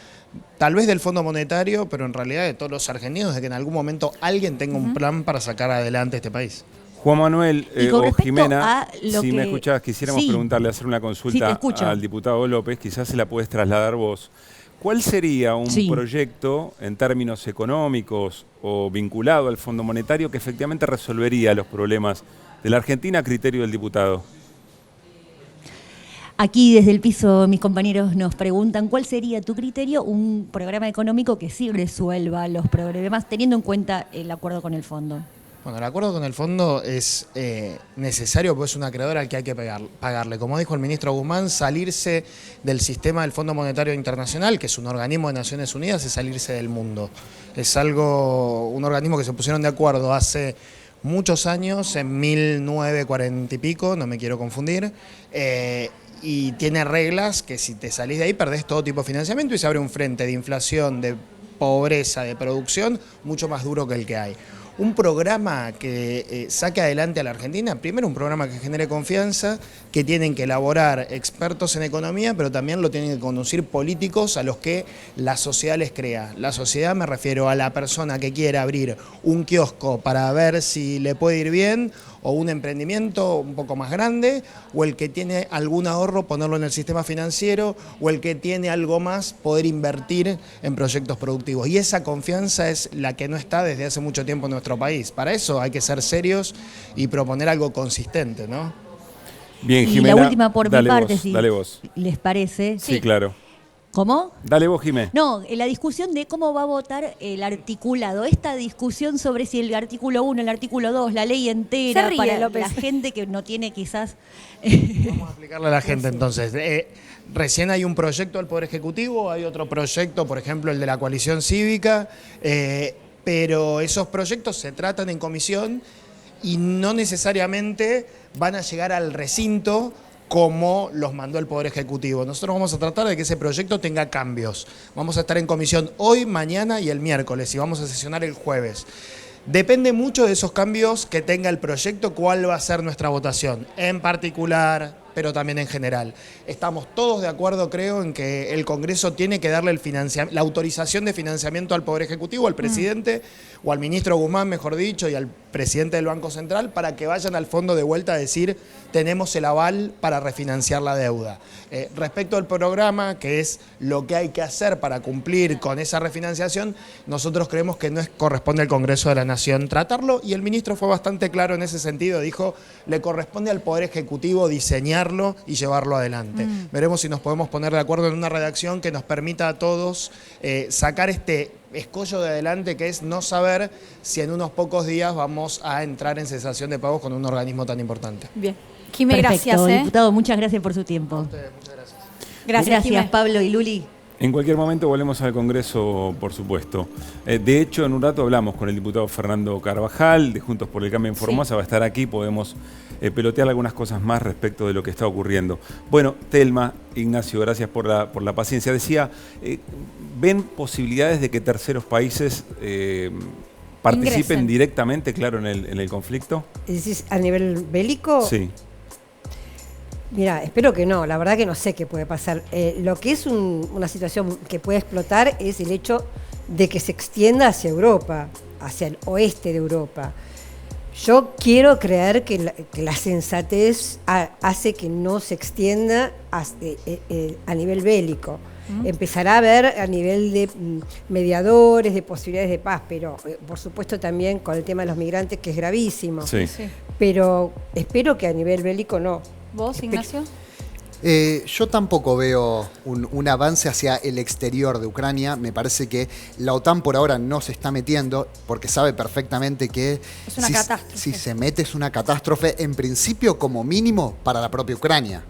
tal vez del Fondo Monetario, pero en realidad de todos los argentinos, de que en algún momento alguien tenga un plan para sacar adelante este país. Juan Manuel Y con o respecto Jimena, a lo si que- me escuchás, quisiéramos Sí. preguntarle, hacer una Sí, te consulta escucho. al diputado López, quizás se la puedes trasladar vos. ¿Cuál sería un Sí. proyecto en términos económicos o vinculado al Fondo Monetario que efectivamente resolvería los problemas de la Argentina a criterio del diputado? Aquí desde el piso mis compañeros nos preguntan cuál sería tu criterio, un programa económico que sí resuelva los problemas teniendo en cuenta el acuerdo con el fondo. Bueno, el acuerdo con el fondo es necesario porque es un acreedor al que hay que pagarle. Como dijo el ministro Guzmán, salirse del sistema del Fondo Monetario Internacional, que es un organismo de Naciones Unidas, es salirse del mundo. Es un organismo que se pusieron de acuerdo hace muchos años, en 1940 y pico, no me quiero confundir, y tiene reglas que si te salís de ahí perdés todo tipo de financiamiento y se abre un frente de inflación, de pobreza, de producción, mucho más duro que el que hay. Un programa que saque adelante a la Argentina, primero un programa que genere confianza, que tienen que elaborar expertos en economía, pero también lo tienen que conducir políticos a los que la sociedad les crea. La sociedad me refiero a la persona que quiera abrir un kiosco para ver si le puede ir bien, o un emprendimiento un poco más grande, o el que tiene algún ahorro ponerlo en el sistema financiero, o el que tiene algo más poder invertir en proyectos productivos. Y esa confianza es la que no está desde hace mucho tiempo en nuestro país. Para eso hay que ser serios y proponer algo consistente, ¿no? Bien, Y Jimena, la última por mi dale parte, vos, si dale vos. les parece. Sí, claro. ¿Cómo? Dale vos, Jimé. No, la discusión de cómo va a votar el articulado, esta discusión sobre si el artículo 1, el artículo 2, la ley entera, Se ríe, para López. la gente que no tiene quizás... Vamos a explicarle a la gente entonces. Recién hay un proyecto del Poder Ejecutivo, hay otro proyecto, por ejemplo, el de la coalición cívica, pero esos proyectos se tratan en comisión y no necesariamente van a llegar al recinto como los mandó el Poder Ejecutivo. Nosotros vamos a tratar de que ese proyecto tenga cambios. Vamos a estar en comisión hoy, mañana y el miércoles y vamos a sesionar el jueves. Depende mucho de esos cambios que tenga el proyecto, cuál va a ser nuestra votación, en particular, pero también en general. Estamos todos de acuerdo, creo, en que el Congreso tiene que darle la autorización de financiamiento al Poder Ejecutivo, al presidente o al ministro Guzmán, mejor dicho, y al presidente del Banco Central, para que vayan al fondo de vuelta a decir tenemos el aval para refinanciar la deuda. Respecto al programa, que es lo que hay que hacer para cumplir con esa refinanciación, nosotros creemos que no corresponde al Congreso de la Nación tratarlo, y el ministro fue bastante claro en ese sentido, dijo, le corresponde al Poder Ejecutivo diseñarlo y llevarlo adelante. Veremos si nos podemos poner de acuerdo en una redacción que nos permita a todos sacar este escollo de adelante, que es no saber si en unos pocos días vamos a entrar en cesación de pagos con un organismo tan importante. Bien. Jimé, Perfecto, gracias. diputado, muchas gracias por su tiempo. Gracias, Jimé. Pablo y Luli. En cualquier momento volvemos al Congreso, por supuesto. De hecho, en un rato hablamos con el diputado Fernando Carvajal, de Juntos por el Cambio en Formosa, va a estar aquí, podemos pelotear algunas cosas más respecto de lo que está ocurriendo. Bueno, Telma, Ignacio, gracias por la paciencia. Decía, ¿ven posibilidades de que terceros países participen Ingresen. directamente, claro, en el conflicto? Es decir, a nivel bélico, Sí. mira, espero que no, la verdad que no sé qué puede pasar. Lo que es una situación que puede explotar es el hecho de que se extienda hacia Europa, hacia el oeste de Europa. Yo quiero creer que la sensatez hace que no se extienda a nivel bélico. Empezará a haber a nivel de mediadores, de posibilidades de paz, pero por supuesto también con el tema de los migrantes, que es gravísimo. Sí. Sí. Pero espero que a nivel bélico no. ¿Vos, Ignacio? Yo tampoco veo un avance hacia el exterior de Ucrania. Me parece que la OTAN por ahora no se está metiendo porque sabe perfectamente que Es una catástrofe. si se mete es una catástrofe, en principio como mínimo para la propia Ucrania,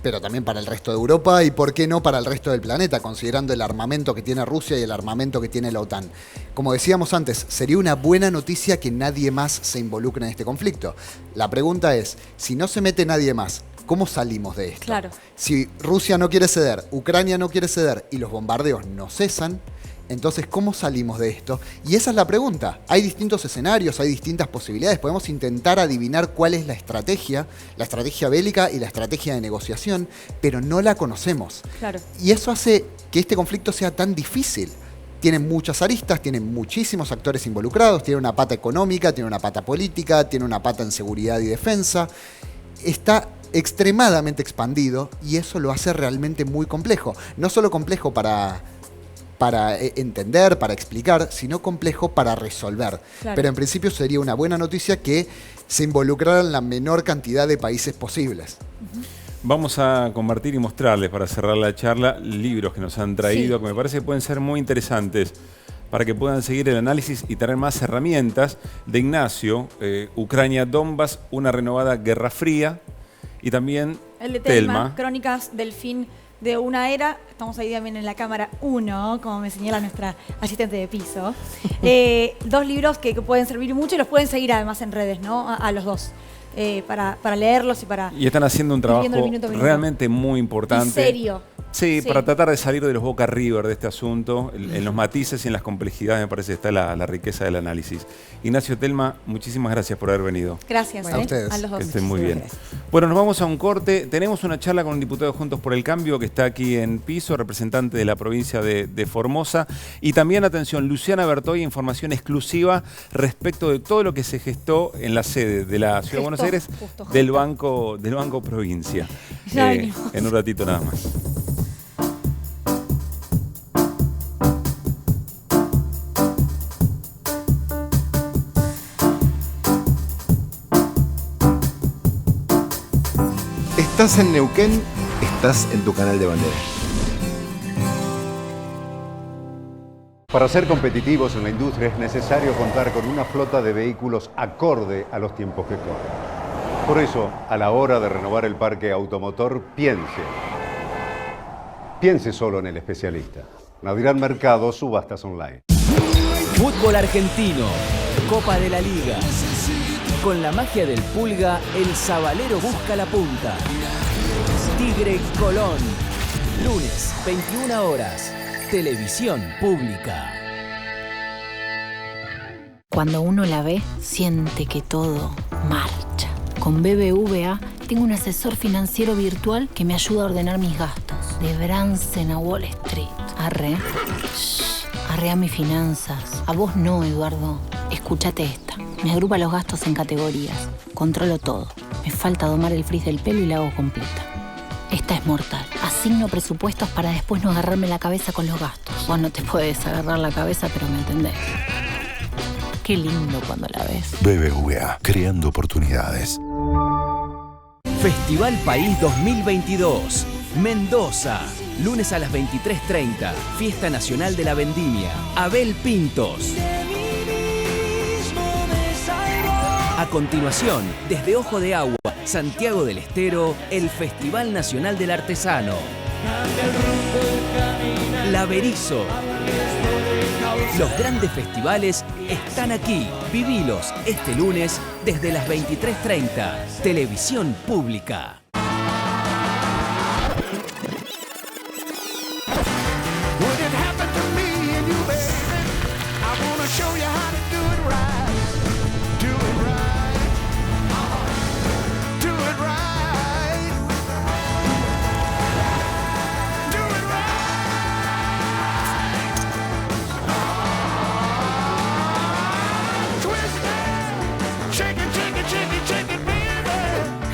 pero también para el resto de Europa y por qué no para el resto del planeta, considerando el armamento que tiene Rusia y el armamento que tiene la OTAN. Como decíamos antes, sería una buena noticia que nadie más se involucre en este conflicto. La pregunta es, si no se mete nadie más, ¿cómo salimos de esto? Claro. Si Rusia no quiere ceder, Ucrania no quiere ceder y los bombardeos no cesan, Entonces, ¿cómo salimos de esto? Y esa es la pregunta. Hay distintos escenarios, hay distintas posibilidades. Podemos intentar adivinar cuál es la estrategia bélica y la estrategia de negociación, pero no la conocemos. Claro. Y eso hace que este conflicto sea tan difícil. Tiene muchas aristas, tiene muchísimos actores involucrados, tiene una pata económica, tiene una pata política, tiene una pata en seguridad y defensa. Está extremadamente expandido y eso lo hace realmente muy complejo. No solo complejo para entender, para explicar, sino complejo para resolver. Claro. Pero en principio sería una buena noticia que se involucraran la menor cantidad de países posibles. Vamos a compartir y mostrarles, para cerrar la charla, libros que nos han traído, que me parece que pueden ser muy interesantes para que puedan seguir el análisis y tener más herramientas. De Ignacio, Ucrania, Donbass, una renovada Guerra Fría, y también El de Telma, Crónicas del fin de una era. Estamos ahí también en la cámara 1, como me señala nuestra asistente de piso. 2 libros que pueden servir mucho y los pueden seguir además en redes, ¿no? A los dos. Para leerlos y para... Y están haciendo un trabajo minuto a minuto. realmente muy importante. Y serio. Sí, para tratar de salir de los Boca River de este asunto, en los matices y en las complejidades, me parece que está la riqueza del análisis. Ignacio, Telma, muchísimas gracias por haber venido. Gracias A ustedes. a los dos. Que estén muy bien. Bueno, nos vamos a un corte. Tenemos una charla con un diputado de Juntos por el Cambio que está aquí en piso, representante de la provincia de Formosa. Y también, atención, Luciana Bertoy, información exclusiva respecto de todo lo que se gestó en la sede de la Ciudad de Buenos Aires del Banco Provincia. En un ratito nada más. Estás en Neuquén, estás en tu canal de bandera. Para ser competitivos en la industria es necesario contar con una flota de vehículos acorde a los tiempos que corren. Por eso, a la hora de renovar el parque automotor, piense solo en el especialista. Nadirán Mercado, subastas online. Fútbol argentino, Copa de la Liga. Con la magia del Pulga, el Sabalero busca la punta. Tigre Colón. Lunes, 21 horas. Televisión Pública. Cuando uno la ve, siente que todo marcha. Con BBVA tengo un asesor financiero virtual que me ayuda a ordenar mis gastos. De Bransen a Wall Street. Arre. Arre a mis finanzas. A vos no, Eduardo. Escúchate esta. Me agrupa los gastos en categorías. Controlo todo. Me falta domar el frizz del pelo y la hago completa. Esta es mortal. Asigno presupuestos para después no agarrarme la cabeza con los gastos. Vos no te puedes agarrar la cabeza, pero me entendés. Qué lindo cuando la ves. BBVA, creando oportunidades. Festival País 2022. Mendoza. Lunes a las 23:30. Fiesta Nacional de la Vendimia. Abel Pintos. A continuación, desde Ojo de Agua, Santiago del Estero, el Festival Nacional del Artesano. La Berizo. Los grandes festivales están aquí. Vivilos este lunes desde las 23:30. Televisión Pública.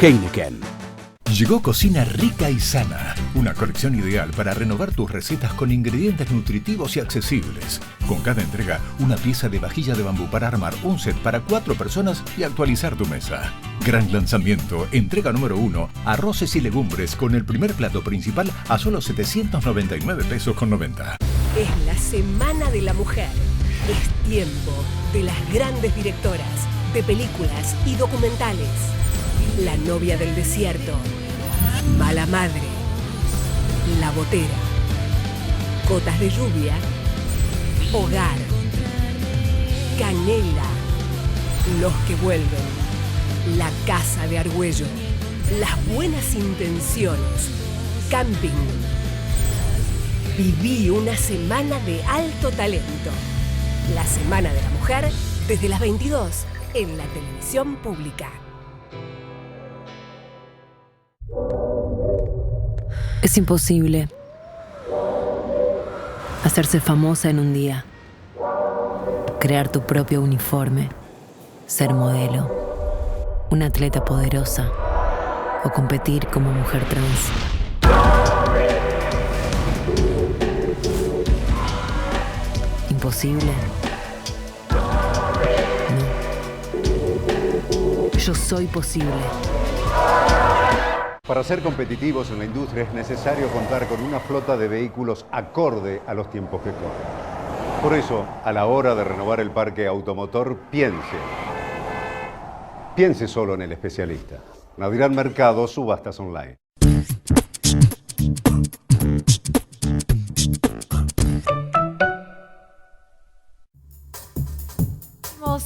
Heineken. Llegó Cocina Rica y Sana, una colección ideal para renovar tus recetas con ingredientes nutritivos y accesibles. Con cada entrega, una pieza de vajilla de bambú para armar un set para 4 personas y actualizar tu mesa. Gran lanzamiento, entrega número 1, arroces y legumbres con el primer plato principal a solo 799 pesos con 90. Es la Semana de la Mujer. Es tiempo de las grandes directoras de películas y documentales. La novia del desierto, Mala Madre, La Botera, Gotas de lluvia, Hogar, Canela, Los que vuelven, La Casa de Argüello, Las buenas intenciones, Camping, Viví una semana de alto talento. La Semana de la Mujer, desde las 22, en la televisión pública. Es imposible hacerse famosa en un día, crear tu propio uniforme, ser modelo, una atleta poderosa o competir como mujer trans. ¿Imposible? No. Yo soy posible. Para ser competitivos en la industria es necesario contar con una flota de vehículos acorde a los tiempos que corren. Por eso, a la hora de renovar el parque automotor, piense solo en el especialista. Nadirán Mercado, subastas online.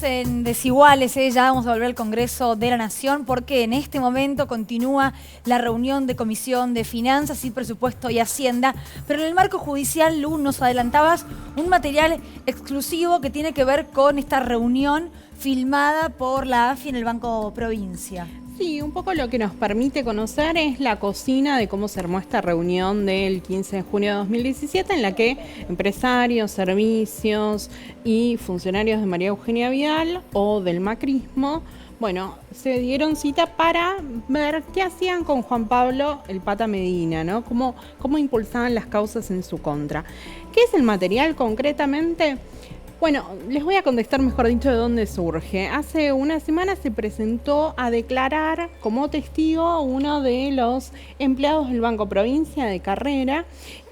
En Desiguales, ya vamos a volver al Congreso de la Nación porque en este momento continúa la reunión de Comisión de Finanzas y Presupuesto y Hacienda, pero en el marco judicial, Lu, nos adelantabas un material exclusivo que tiene que ver con esta reunión filmada por la AFI en el Banco Provincia. Sí, un poco lo que nos permite conocer es la cocina de cómo se armó esta reunión del 15 de junio de 2017 en la que empresarios, servicios y funcionarios de María Eugenia Vidal o del macrismo, bueno, se dieron cita para ver qué hacían con Juan Pablo el Pata Medina, ¿no? Cómo impulsaban las causas en su contra. ¿Qué es el material concretamente? Bueno, les voy a contestar, mejor dicho, de dónde surge. Hace una semana se presentó a declarar como testigo uno de los empleados del Banco Provincia de carrera,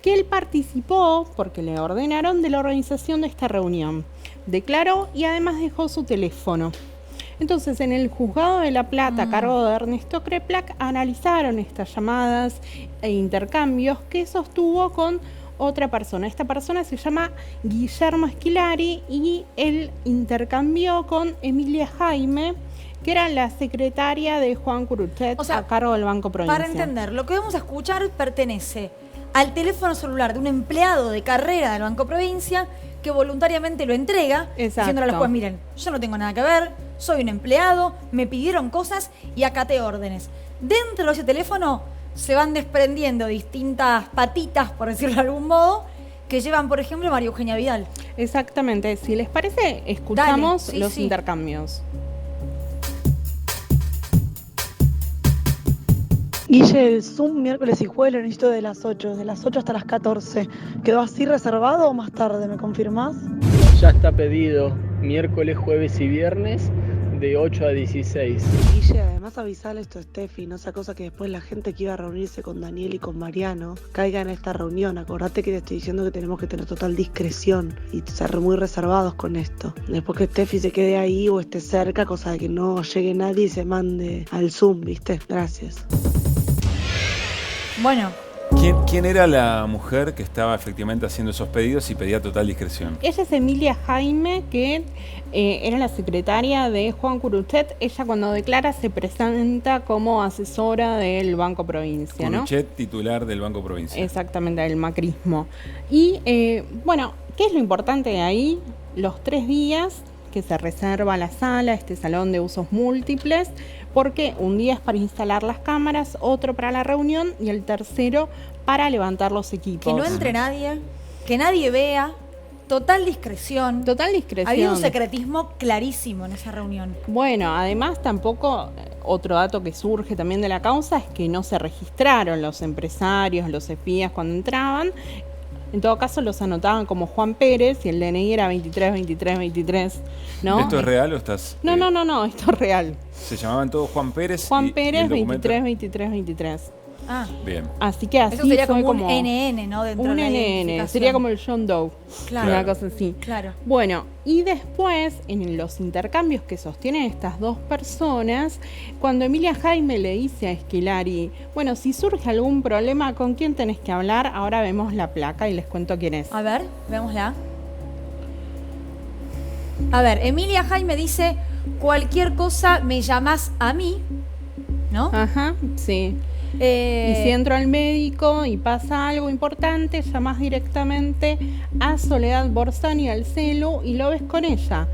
que él participó, porque le ordenaron, de la organización de esta reunión. Declaró y además dejó su teléfono. Entonces, en el Juzgado de La Plata, a cargo de Ernesto Kreplak, analizaron estas llamadas e intercambios que sostuvo con otra persona. Esta persona se llama Guillermo Esquilari y él intercambió con Emilia Jaime, que era la secretaria de Juan Curuchet, a cargo del Banco Provincia. Para entender, lo que vamos a escuchar pertenece al teléfono celular de un empleado de carrera del Banco Provincia que voluntariamente lo entrega, diciéndole a los jueces, miren, yo no tengo nada que ver, soy un empleado, me pidieron cosas y acaté órdenes. Dentro de ese teléfono se van desprendiendo distintas patitas, por decirlo de algún modo, que llevan, por ejemplo, María Eugenia Vidal. Exactamente. Si les parece, escuchamos los intercambios. Guille, el Zoom miércoles y jueves lo necesito de las 8 hasta las 14. ¿Quedó así reservado o más tarde? ¿Me confirmás? Ya está pedido miércoles, jueves y viernes de 8 a 16. Guille, además avisale esto a Steffi, no sea cosa que después la gente que iba a reunirse con Daniel y con Mariano caiga en esta reunión. Acordate que te estoy diciendo que tenemos que tener total discreción y ser muy reservados con esto. Después que Steffi se quede ahí o esté cerca, cosa de que no llegue nadie y se mande al Zoom, ¿viste? Gracias. Bueno. ¿Quién era la mujer que estaba efectivamente haciendo esos pedidos y pedía total discreción? Ella es Emilia Jaime, que era la secretaria de Juan Curuchet. Ella, cuando declara, se presenta como asesora del Banco Provincia, ¿no? Curuchet, titular del Banco Provincia. Exactamente, del macrismo. Y, bueno, ¿qué es lo importante de ahí? Los 3 días que se reserva la sala, este salón de usos múltiples, porque un día es para instalar las cámaras, otro para la reunión y el tercero para levantar los equipos. Que no entre nadie, que nadie vea, total discreción. Total discreción. Había un secretismo clarísimo en esa reunión. Bueno, además tampoco, otro dato que surge también de la causa es que no se registraron los empresarios, los espías cuando entraban. En todo caso, los anotaban como Juan Pérez y el DNI era 232323, ¿no? ¿Esto es real o estás...? No, esto es real. Se llamaban todos Juan Pérez. Juan Pérez, 232323. Ah. Bien. Así que así eso sería fue como un NN, ¿no? Dentro un de la NN, identificación. sería como el John Doe. Claro. Una cosa así. Claro. Bueno, y después, en los intercambios que sostienen estas dos personas, cuando Emilia Jaime le dice a Esquilari, bueno, si surge algún problema, ¿con quién tenés que hablar? Ahora vemos la placa y les cuento quién es. A ver, veámosla. A ver, Emilia Jaime dice, cualquier cosa me llamás a mí, ¿no? Ajá, sí. Y si entro al médico y pasa algo importante, llamás directamente a Soledad Borsani al celu y lo ves con ella.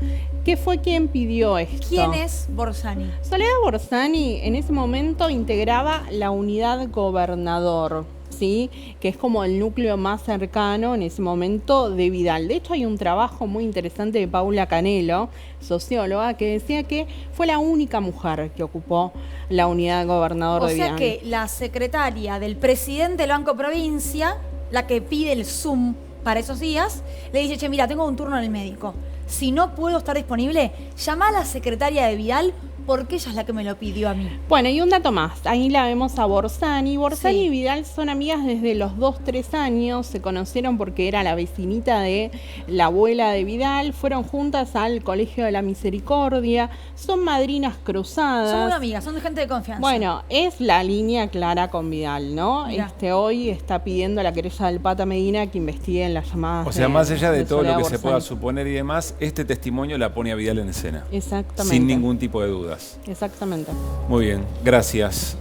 ¿Qué fue quien pidió esto? ¿Quién es Borsani? Soledad Borsani en ese momento integraba la unidad gobernador, ¿sí? Que es como el núcleo más cercano en ese momento de Vidal. De hecho, hay un trabajo muy interesante de Paula Canelo, socióloga, que decía que fue la única mujer que ocupó la unidad gobernador de Vidal. O sea que la secretaria del presidente del Banco Provincia, la que pide el Zoom para esos días, le dice, che, mira, tengo un turno en el médico. Si no puedo estar disponible, llama a la secretaria de Vidal porque ella es la que me lo pidió a mí. Bueno, y un dato más. Ahí la vemos a Borsani. Borsani y Vidal son amigas desde los 2-3 años. Se conocieron porque era la vecinita de la abuela de Vidal. Fueron juntas al Colegio de la Misericordia. Son madrinas cruzadas. Son muy amigas, son de gente de confianza. Bueno, es la línea clara con Vidal, ¿no? Hoy está pidiendo a la querella del Pata Medina que investiguen las llamadas. O sea, más allá de todo lo que Borsani se pueda suponer y demás, este testimonio la pone a Vidal en escena. Exactamente. Sin ningún tipo de dudas. Exactamente. Muy bien, gracias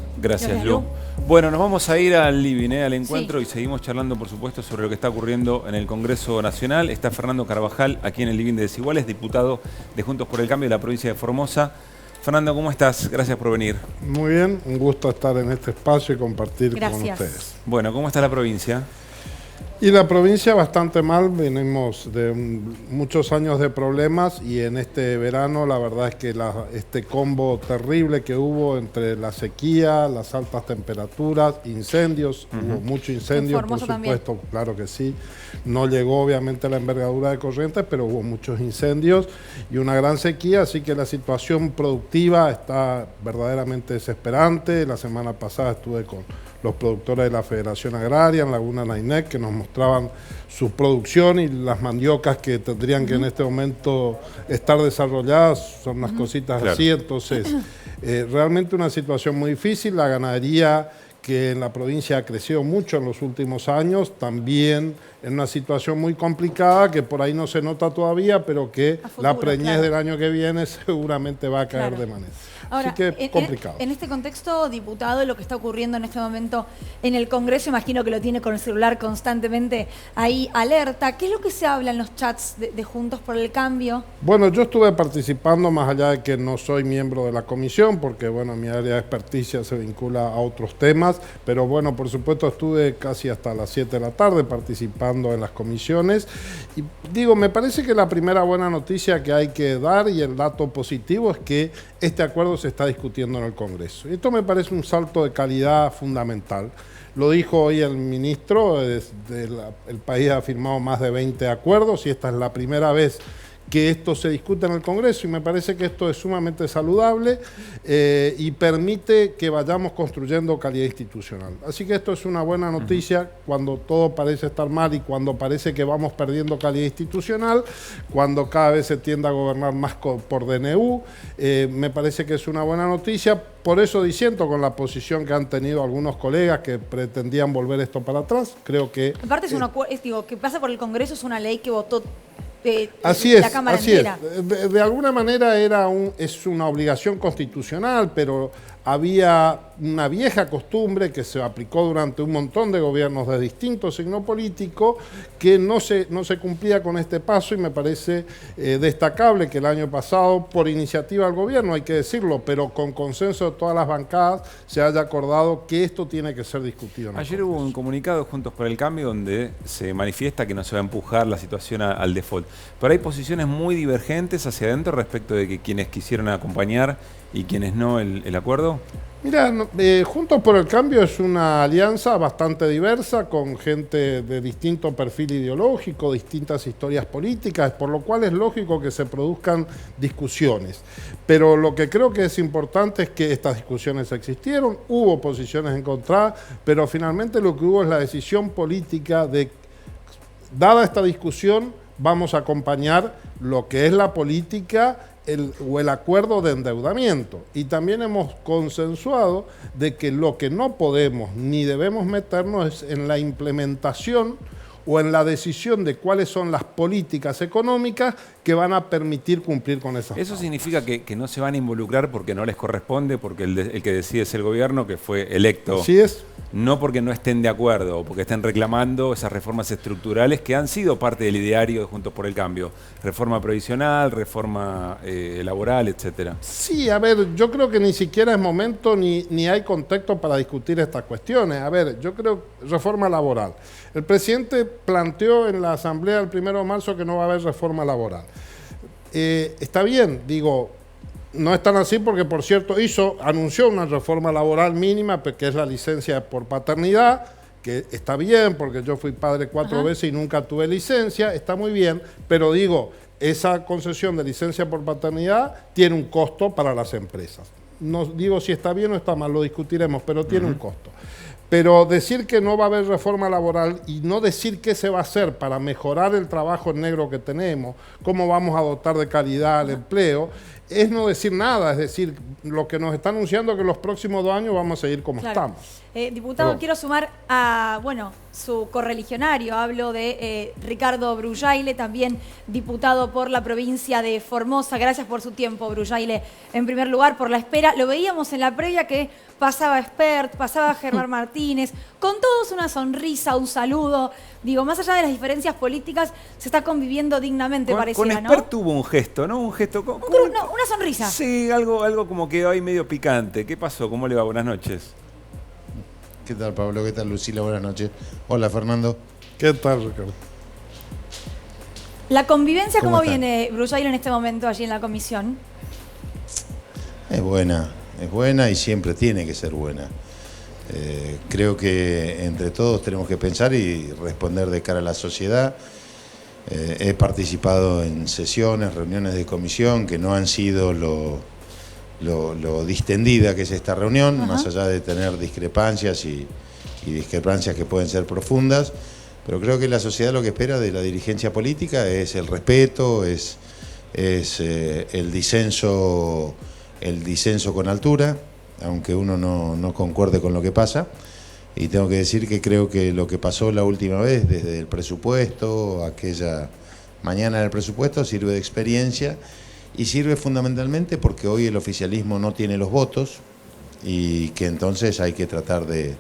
Lu. Bueno, nos vamos a ir al living, al encuentro, y seguimos charlando, por supuesto, sobre lo que está ocurriendo en el Congreso Nacional. Está Fernando Carvajal aquí en el living de Desiguales, diputado de Juntos por el Cambio de la provincia de Formosa. Fernando, ¿cómo estás? Gracias por venir. Muy bien, un gusto estar en este espacio y compartir con ustedes. Bueno, ¿cómo está la provincia? Y la provincia bastante mal, venimos de muchos años de problemas y en este verano la verdad es que este combo terrible que hubo entre la sequía, las altas temperaturas, incendios, hubo mucho incendio, por supuesto, también. Claro que sí, no llegó obviamente la envergadura de Corrientes, pero hubo muchos incendios y una gran sequía, así que la situación productiva está verdaderamente desesperante. La semana pasada estuve con los productores de la Federación Agraria en Laguna Nainec, que nos mostraban su producción y las mandiocas que tendrían que en este momento estar desarrolladas, son unas cositas así, entonces realmente una situación muy difícil. La ganadería, que en la provincia ha crecido mucho en los últimos años, también en una situación muy complicada, que por ahí no se nota todavía, pero que la preñez del año que viene seguramente va a caer de manera. Ahora, así que complicado. En este contexto, diputado, lo que está ocurriendo en este momento en el Congreso, imagino que lo tiene con el celular constantemente ahí alerta. ¿Qué es lo que se habla en los chats de Juntos por el Cambio? Bueno, yo estuve participando, más allá de que no soy miembro de la comisión, porque bueno, mi área de experticia se vincula a otros temas, pero bueno, por supuesto estuve casi hasta las 7 de la tarde participando en las comisiones. Y digo, me parece que la primera buena noticia que hay que dar y el dato positivo es que este acuerdo se está discutiendo en el Congreso. Esto me parece un salto de calidad fundamental. Lo dijo hoy el ministro, el país ha firmado más de 20 acuerdos y esta es la primera vez que esto se discute en el Congreso y me parece que esto es sumamente saludable y permite que vayamos construyendo calidad institucional. Así que esto es una buena noticia cuando todo parece estar mal y cuando parece que vamos perdiendo calidad institucional, cuando cada vez se tiende a gobernar más por DNU. Me parece que es una buena noticia, por eso disiento con la posición que han tenido algunos colegas que pretendían volver esto para atrás. Creo que... Aparte digo, que pasa por el Congreso, es una ley que votó así es, la Cámara así entera. Es. De alguna manera es una obligación constitucional, pero había una vieja costumbre que se aplicó durante un montón de gobiernos de distinto signo político que no se cumplía con este paso y me parece destacable que el año pasado, por iniciativa del gobierno, hay que decirlo, pero con consenso de todas las bancadas, se haya acordado que esto tiene que ser discutido. Ayer hubo un comunicado Juntos por el Cambio donde se manifiesta que no se va a empujar la situación al default, pero hay posiciones muy divergentes hacia adentro respecto de que quienes quisieron acompañar y quienes no el acuerdo. Mira, Juntos por el Cambio es una alianza bastante diversa, con gente de distinto perfil ideológico, distintas historias políticas, por lo cual es lógico que se produzcan discusiones. Pero lo que creo que es importante es que estas discusiones existieron, hubo posiciones encontradas, pero finalmente lo que hubo es la decisión política de, dada esta discusión, vamos a acompañar lo que es la política o el acuerdo de endeudamiento. Y también hemos consensuado de que lo que no podemos ni debemos meternos es en la implementación o en la decisión de cuáles son las políticas económicas que van a permitir cumplir con esas. ¿Eso significa que no se van a involucrar porque no les corresponde, porque el que decide es el gobierno, que fue electo? Así es. No porque no estén de acuerdo o porque estén reclamando esas reformas estructurales que han sido parte del ideario de Juntos por el Cambio. Reforma previsional, reforma laboral, etcétera. Sí, a ver, yo creo que ni siquiera es momento ni hay contexto para discutir estas cuestiones. A ver, yo creo reforma laboral. El presidente planteó en la Asamblea el 1 de marzo que no va a haber reforma laboral. Está bien, digo, no es tan así porque, por cierto, anunció una reforma laboral mínima, que es la licencia por paternidad, que está bien porque yo fui padre 4 veces y nunca tuve licencia, está muy bien, pero digo, esa concesión de licencia por paternidad tiene un costo para las empresas. No digo si está bien o está mal, lo discutiremos, pero tiene un costo. Pero decir que no va a haber reforma laboral y no decir qué se va a hacer para mejorar el trabajo en negro que tenemos, cómo vamos a dotar de calidad al empleo, es no decir nada. Es decir, lo que nos está anunciando es que los próximos 2 años vamos a seguir como estamos. Diputado, quiero sumar a, su correligionario. Hablo de Ricardo Brullaile, también diputado por la provincia de Formosa. Gracias por su tiempo, Brullaile. En primer lugar, por la espera. Lo veíamos en la previa que pasaba Espert, pasaba Germán Martínez, con todos una sonrisa, un saludo. Digo, más allá de las diferencias políticas, se está conviviendo dignamente, pareciera, con ¿no? Espert tuvo un gesto, ¿no? Un gesto... una sonrisa. Sí, algo como quedó ahí medio picante. ¿Qué pasó? ¿Cómo le va? Buenas noches. ¿Qué tal, Pablo? ¿Qué tal, Lucila? Buenas noches. Hola, Fernando. ¿Qué tal, Ricardo? ¿La convivencia cómo viene, Brullaile, en este momento allí en la comisión? Es buena y siempre tiene que ser buena. Creo que entre todos tenemos que pensar y responder de cara a la sociedad. He participado en sesiones, reuniones de comisión que no han sido lo distendida que es esta reunión, más allá de tener discrepancias y discrepancias que pueden ser profundas, pero creo que la sociedad lo que espera de la dirigencia política es el respeto, es el disenso con altura, aunque uno no concuerde con lo que pasa. Y tengo que decir que creo que lo que pasó la última vez, desde el presupuesto, aquella mañana del presupuesto, sirve de experiencia. Y sirve fundamentalmente porque hoy el oficialismo no tiene los votos y que entonces hay que tratar de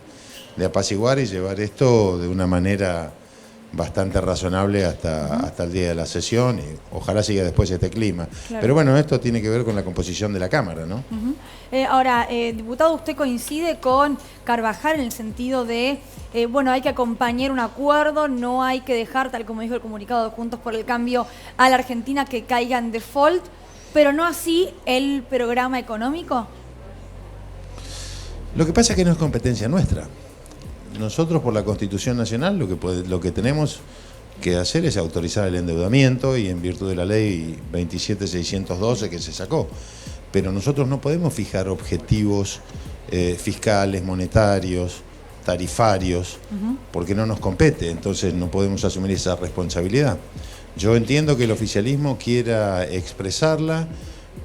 apaciguar y llevar esto de una manera bastante razonable hasta el día de la sesión y ojalá siga después este clima. Claro. Pero bueno, esto tiene que ver con la composición de la Cámara, ¿no? Ahora, diputado, ¿usted coincide con Carvajal en el sentido de, hay que acompañar un acuerdo, no hay que dejar, tal como dijo el comunicado de Juntos por el Cambio, a la Argentina que caiga en default, pero no así el programa económico? Lo que pasa es que no es competencia nuestra. Nosotros, por la Constitución Nacional, lo que tenemos que hacer es autorizar el endeudamiento y en virtud de la ley 27612 que se sacó. Pero nosotros no podemos fijar objetivos fiscales, monetarios, tarifarios, porque no nos compete, entonces no podemos asumir esa responsabilidad. Yo entiendo que el oficialismo quiera expresarla,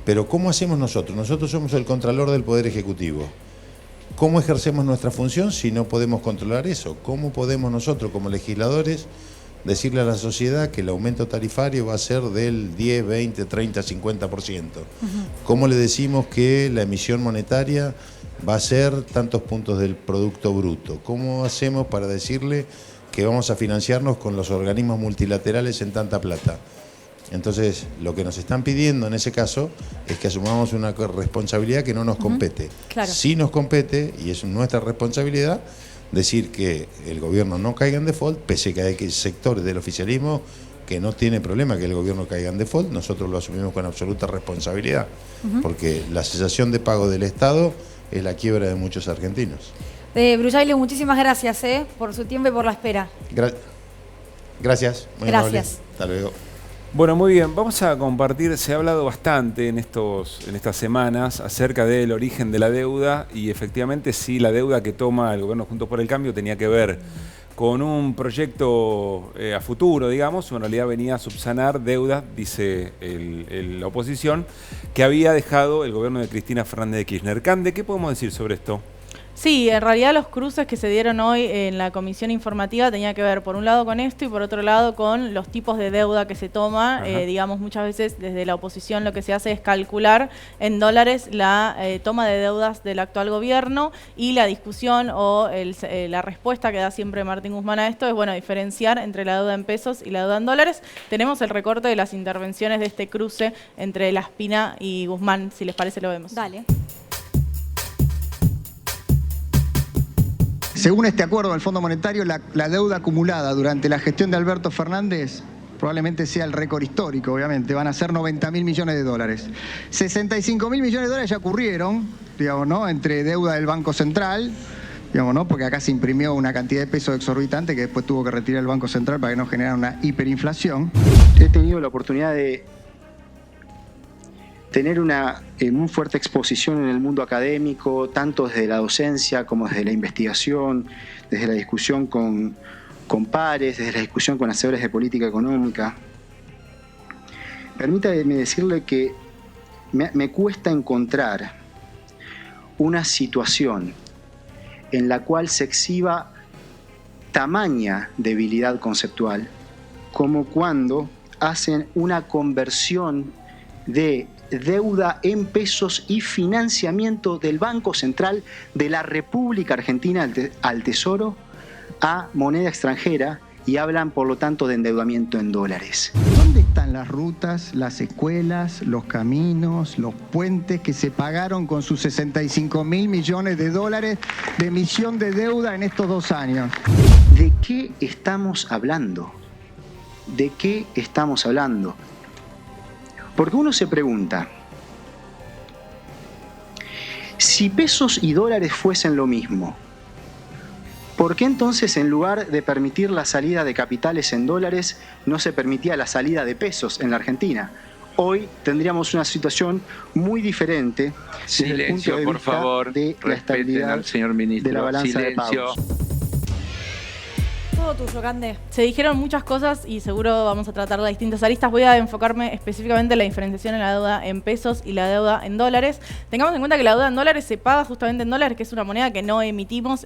pero ¿cómo hacemos nosotros? Nosotros somos el contralor del Poder Ejecutivo. ¿Cómo ejercemos nuestra función si no podemos controlar eso? ¿Cómo podemos nosotros, como legisladores, decirle a la sociedad que el aumento tarifario va a ser del 10, 20, 30, 50%? ¿Cómo le decimos que la emisión monetaria va a ser tantos puntos del Producto Bruto? ¿Cómo hacemos para decirle que vamos a financiarnos con los organismos multilaterales en tanta plata? Entonces, lo que nos están pidiendo en ese caso es que asumamos una responsabilidad que no nos compete. Claro. Sí nos compete, y es nuestra responsabilidad, decir que el gobierno no caiga en default, pese a que hay sectores del oficialismo que no tiene problema que el gobierno caiga en default, nosotros lo asumimos con absoluta responsabilidad, porque la cesación de pago del Estado es la quiebra de muchos argentinos. Brullaile, muchísimas gracias por su tiempo y por la espera. Gracias. Muy amable. Hasta luego. Bueno, muy bien, vamos a compartir, se ha hablado bastante en estas semanas acerca del origen de la deuda y efectivamente sí, la deuda que toma el gobierno Juntos por el Cambio tenía que ver con un proyecto a futuro, digamos, en realidad venía a subsanar deudas, dice la oposición, que había dejado el gobierno de Cristina Fernández de Kirchner. Cande, ¿qué podemos decir sobre esto? Sí, en realidad los cruces que se dieron hoy en la comisión informativa tenía que ver por un lado con esto y por otro lado con los tipos de deuda que se toma. Digamos, muchas veces desde la oposición lo que se hace es calcular en dólares la toma de deudas del actual gobierno, y la discusión o la respuesta que da siempre Martín Guzmán a esto es, bueno, diferenciar entre la deuda en pesos y la deuda en dólares. Tenemos el recorte de las intervenciones de este cruce entre Laspina y Guzmán, si les parece lo vemos. Dale. Según este acuerdo del Fondo Monetario, la deuda acumulada durante la gestión de Alberto Fernández probablemente sea el récord histórico, obviamente. Van a ser 90.000 millones de dólares. 65.000 millones de dólares ya ocurrieron, digamos, ¿no? Entre deuda del Banco Central, digamos, ¿no? Porque acá se imprimió una cantidad de pesos exorbitante que después tuvo que retirar el Banco Central para que no generara una hiperinflación. He tenido la oportunidad de tener una muy fuerte exposición en el mundo académico, tanto desde la docencia como desde la investigación, desde la discusión con pares, desde la discusión con hacedores de política económica. Permítame decirle que me cuesta encontrar una situación en la cual se exhiba tamaña debilidad conceptual como cuando hacen una conversión de deuda en pesos y financiamiento del Banco Central de la República Argentina al Tesoro a moneda extranjera, y hablan por lo tanto de endeudamiento en dólares. ¿Dónde están las rutas, las escuelas, los caminos, los puentes que se pagaron con sus 65.000 millones de dólares de emisión de deuda en estos 2 años? ¿De qué estamos hablando? ¿De qué estamos hablando? Porque uno se pregunta, si pesos y dólares fuesen lo mismo, ¿por qué entonces en lugar de permitir la salida de capitales en dólares no se permitía la salida de pesos en la Argentina? Hoy tendríamos una situación muy diferente desde el punto de por vista favor, de la estabilidad al señor ministro. de la balanza de pagos. Todo tuyo, Cande. Se dijeron muchas cosas y seguro vamos a tratar de distintas aristas. Voy a enfocarme específicamente en la diferenciación en la deuda en pesos y la deuda en dólares. Tengamos en cuenta que la deuda en dólares se paga justamente en dólares, que es una moneda que no emitimos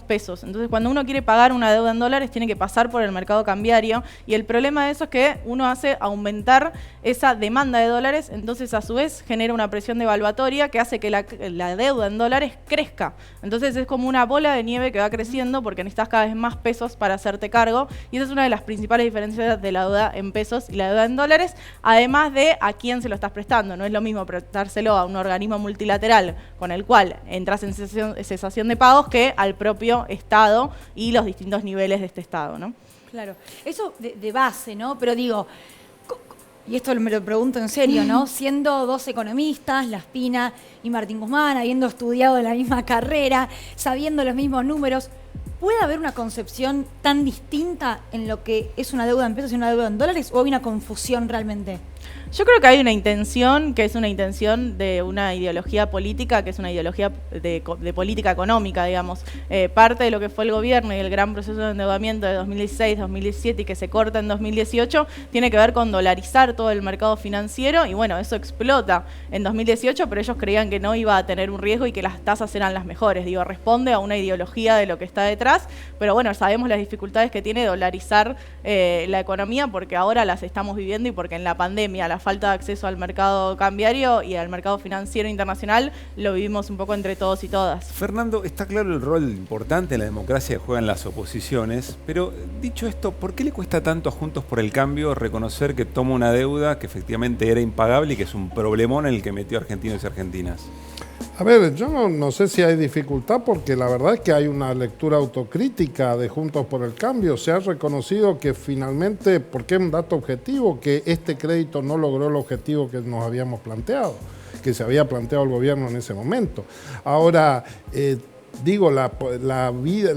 pesos. Entonces, cuando uno quiere pagar una deuda en dólares, tiene que pasar por el mercado cambiario, y el problema de eso es que uno hace aumentar esa demanda de dólares, entonces a su vez genera una presión devaluatoria que hace que la deuda en dólares crezca. Entonces es como una bola de nieve que va creciendo porque necesitas cada vez más pesos para hacerte cargo, y esa es una de las principales diferencias de la deuda en pesos y la deuda en dólares, además de a quién se lo estás prestando. No es lo mismo prestárselo a un organismo multilateral con el cual entras en cesación de pagos que al propio Estado y los distintos niveles de este Estado, ¿no? Claro, eso de base, ¿no? Pero digo, y esto me lo pregunto en serio, ¿no? Siendo 2 economistas, Laspina y Martín Guzmán, habiendo estudiado la misma carrera, sabiendo los mismos números, ¿puede haber una concepción tan distinta en lo que es una deuda en pesos y una deuda en dólares, o hay una confusión realmente? Yo creo que hay una intención, que es una intención de una ideología política, que es una ideología de política económica, digamos. Parte de lo que fue el gobierno y el gran proceso de endeudamiento de 2016, 2017 y que se corta en 2018, tiene que ver con dolarizar todo el mercado financiero, y bueno, eso explota en 2018, pero ellos creían que no iba a tener un riesgo y que las tasas eran las mejores. Digo, responde a una ideología de lo que está detrás, pero bueno, sabemos las dificultades que tiene dolarizar la economía, porque ahora las estamos viviendo y porque en la pandemia la falta de acceso al mercado cambiario y al mercado financiero internacional lo vivimos un poco entre todos y todas. Fernando, está claro el rol importante en la democracia que juegan las oposiciones, pero dicho esto, ¿por qué le cuesta tanto a Juntos por el Cambio reconocer que toma una deuda que efectivamente era impagable y que es un problemón en el que metió a argentinos y argentinas? A ver, yo no sé si hay dificultad, porque la verdad es que hay una lectura autocrítica de Juntos por el Cambio. Se ha reconocido que finalmente, porque es un dato objetivo, que este crédito no logró el objetivo que nos habíamos planteado, que se había planteado el gobierno en ese momento. Ahora, digo, la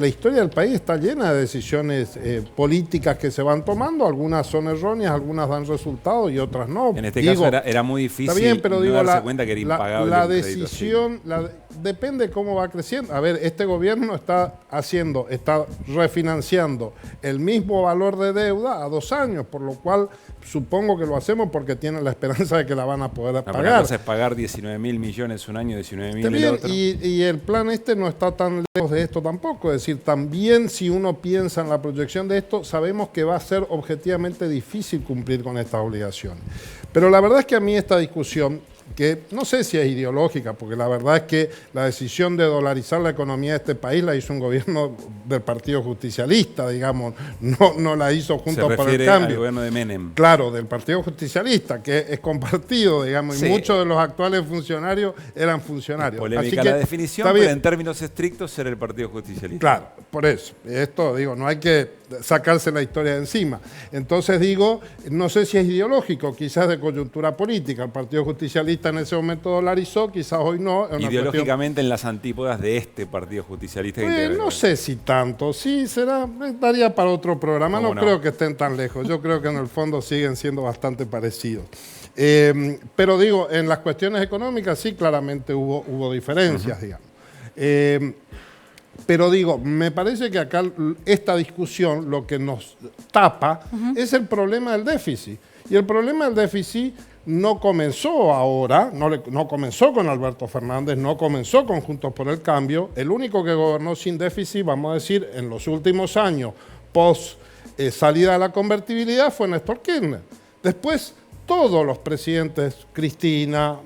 historia del país está llena de decisiones políticas que se van tomando. Algunas son erróneas, algunas dan resultados y otras no. En este caso era muy difícil, está bien, pero no darse cuenta que era impagable. La decisión depende cómo va creciendo. A ver, este gobierno está refinanciando el mismo valor de deuda a 2 años, por lo cual supongo que lo hacemos porque tienen la esperanza de que la van a poder pagar. La cosa es pagar 19.000 millones un año, 19.000 el otro. Y el plan este no está estado tan lejos de esto tampoco. Es decir, también si uno piensa en la proyección de esto, sabemos que va a ser objetivamente difícil cumplir con estas obligaciones. Pero la verdad es que a mí esta discusión, que no sé si es ideológica, porque la verdad es que la decisión de dolarizar la economía de este país la hizo un gobierno del Partido Justicialista, digamos, no la hizo Juntos por el Cambio. Se refiere al gobierno de Menem. Claro, del Partido Justicialista, que es compartido, digamos, sí. Y muchos de los actuales funcionarios eran funcionarios. Polémica así que, la definición, pero en términos estrictos ser el Partido Justicialista. Claro, por eso. Esto, digo, no hay que sacarse la historia de encima. Entonces digo, no sé si es ideológico, quizás de coyuntura política. El Partido Justicialista en ese momento dolarizó, quizás hoy no. Ideológicamente en las antípodas de este Partido Justicialista. No sé si tanto, sí, daría para otro programa, no creo que estén tan lejos, yo creo que en el fondo siguen siendo bastante parecidos. Pero digo, en las cuestiones económicas sí claramente hubo diferencias, digamos. Pero digo, me parece que acá esta discusión lo que nos tapa es el problema del déficit. Y el problema del déficit no comenzó ahora, no comenzó con Alberto Fernández, no comenzó con Juntos por el Cambio. El único que gobernó sin déficit, vamos a decir, en los últimos años, post salida de la convertibilidad, fue Néstor Kirchner. Después, todos los presidentes, Cristina,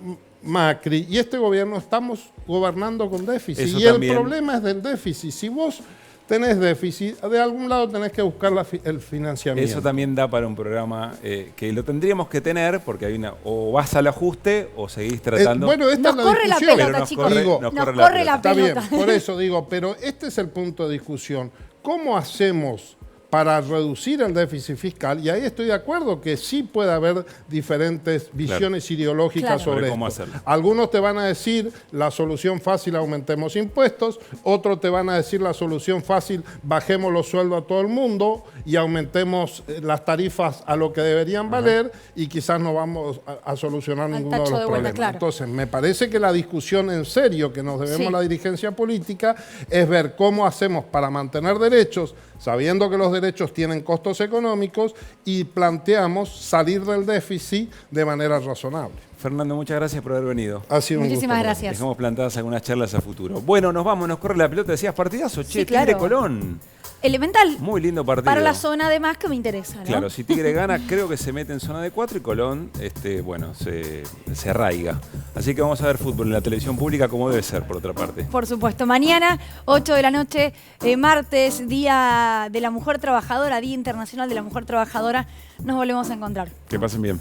Macri y este gobierno, estamos gobernando con déficit. Eso y también. El problema es del déficit. Si vos tenés déficit, de algún lado tenés que buscar el financiamiento. Eso también da para un programa que lo tendríamos que tener, porque hay o vas al ajuste o seguís tratando. Bueno, esta nos es la corre discusión. la pelota, chicos. Nos corre la Está pelota. bien, por eso digo, pero este es el punto de discusión. ¿Cómo hacemos para reducir el déficit fiscal? Y ahí estoy de acuerdo que sí puede haber diferentes visiones ideológicas sobre cómo esto. hacerlo. Algunos te van a decir la solución fácil, aumentemos impuestos, otros te van a decir la solución fácil, bajemos los sueldos a todo el mundo y aumentemos las tarifas a lo que deberían valer y quizás no vamos a solucionar ninguno de los problemas. Claro. Entonces, me parece que la discusión en serio que nos debemos la dirigencia política es ver cómo hacemos para mantener derechos, sabiendo que los derechos tienen costos económicos, y planteamos salir del déficit de manera razonable. Fernando, muchas gracias por haber venido. Ha sido un Muchísimas gusto. gracias. Dejamos plantadas algunas charlas a futuro. Bueno, nos vamos, nos corre la pelota. Decías partidazo, Sí, Tigre claro. Colón. Elemental. Muy lindo partido. Para la zona además que me interesa, ¿no? Claro, si Tigre gana, creo que se mete en zona de 4 y Colón, bueno, se arraiga. Así que vamos a ver fútbol en la televisión pública como debe ser, por otra parte. Por supuesto. Mañana, 8 de la noche, martes, Día de la Mujer Trabajadora, Día Internacional de la Mujer Trabajadora, nos volvemos a encontrar. Que pasen bien.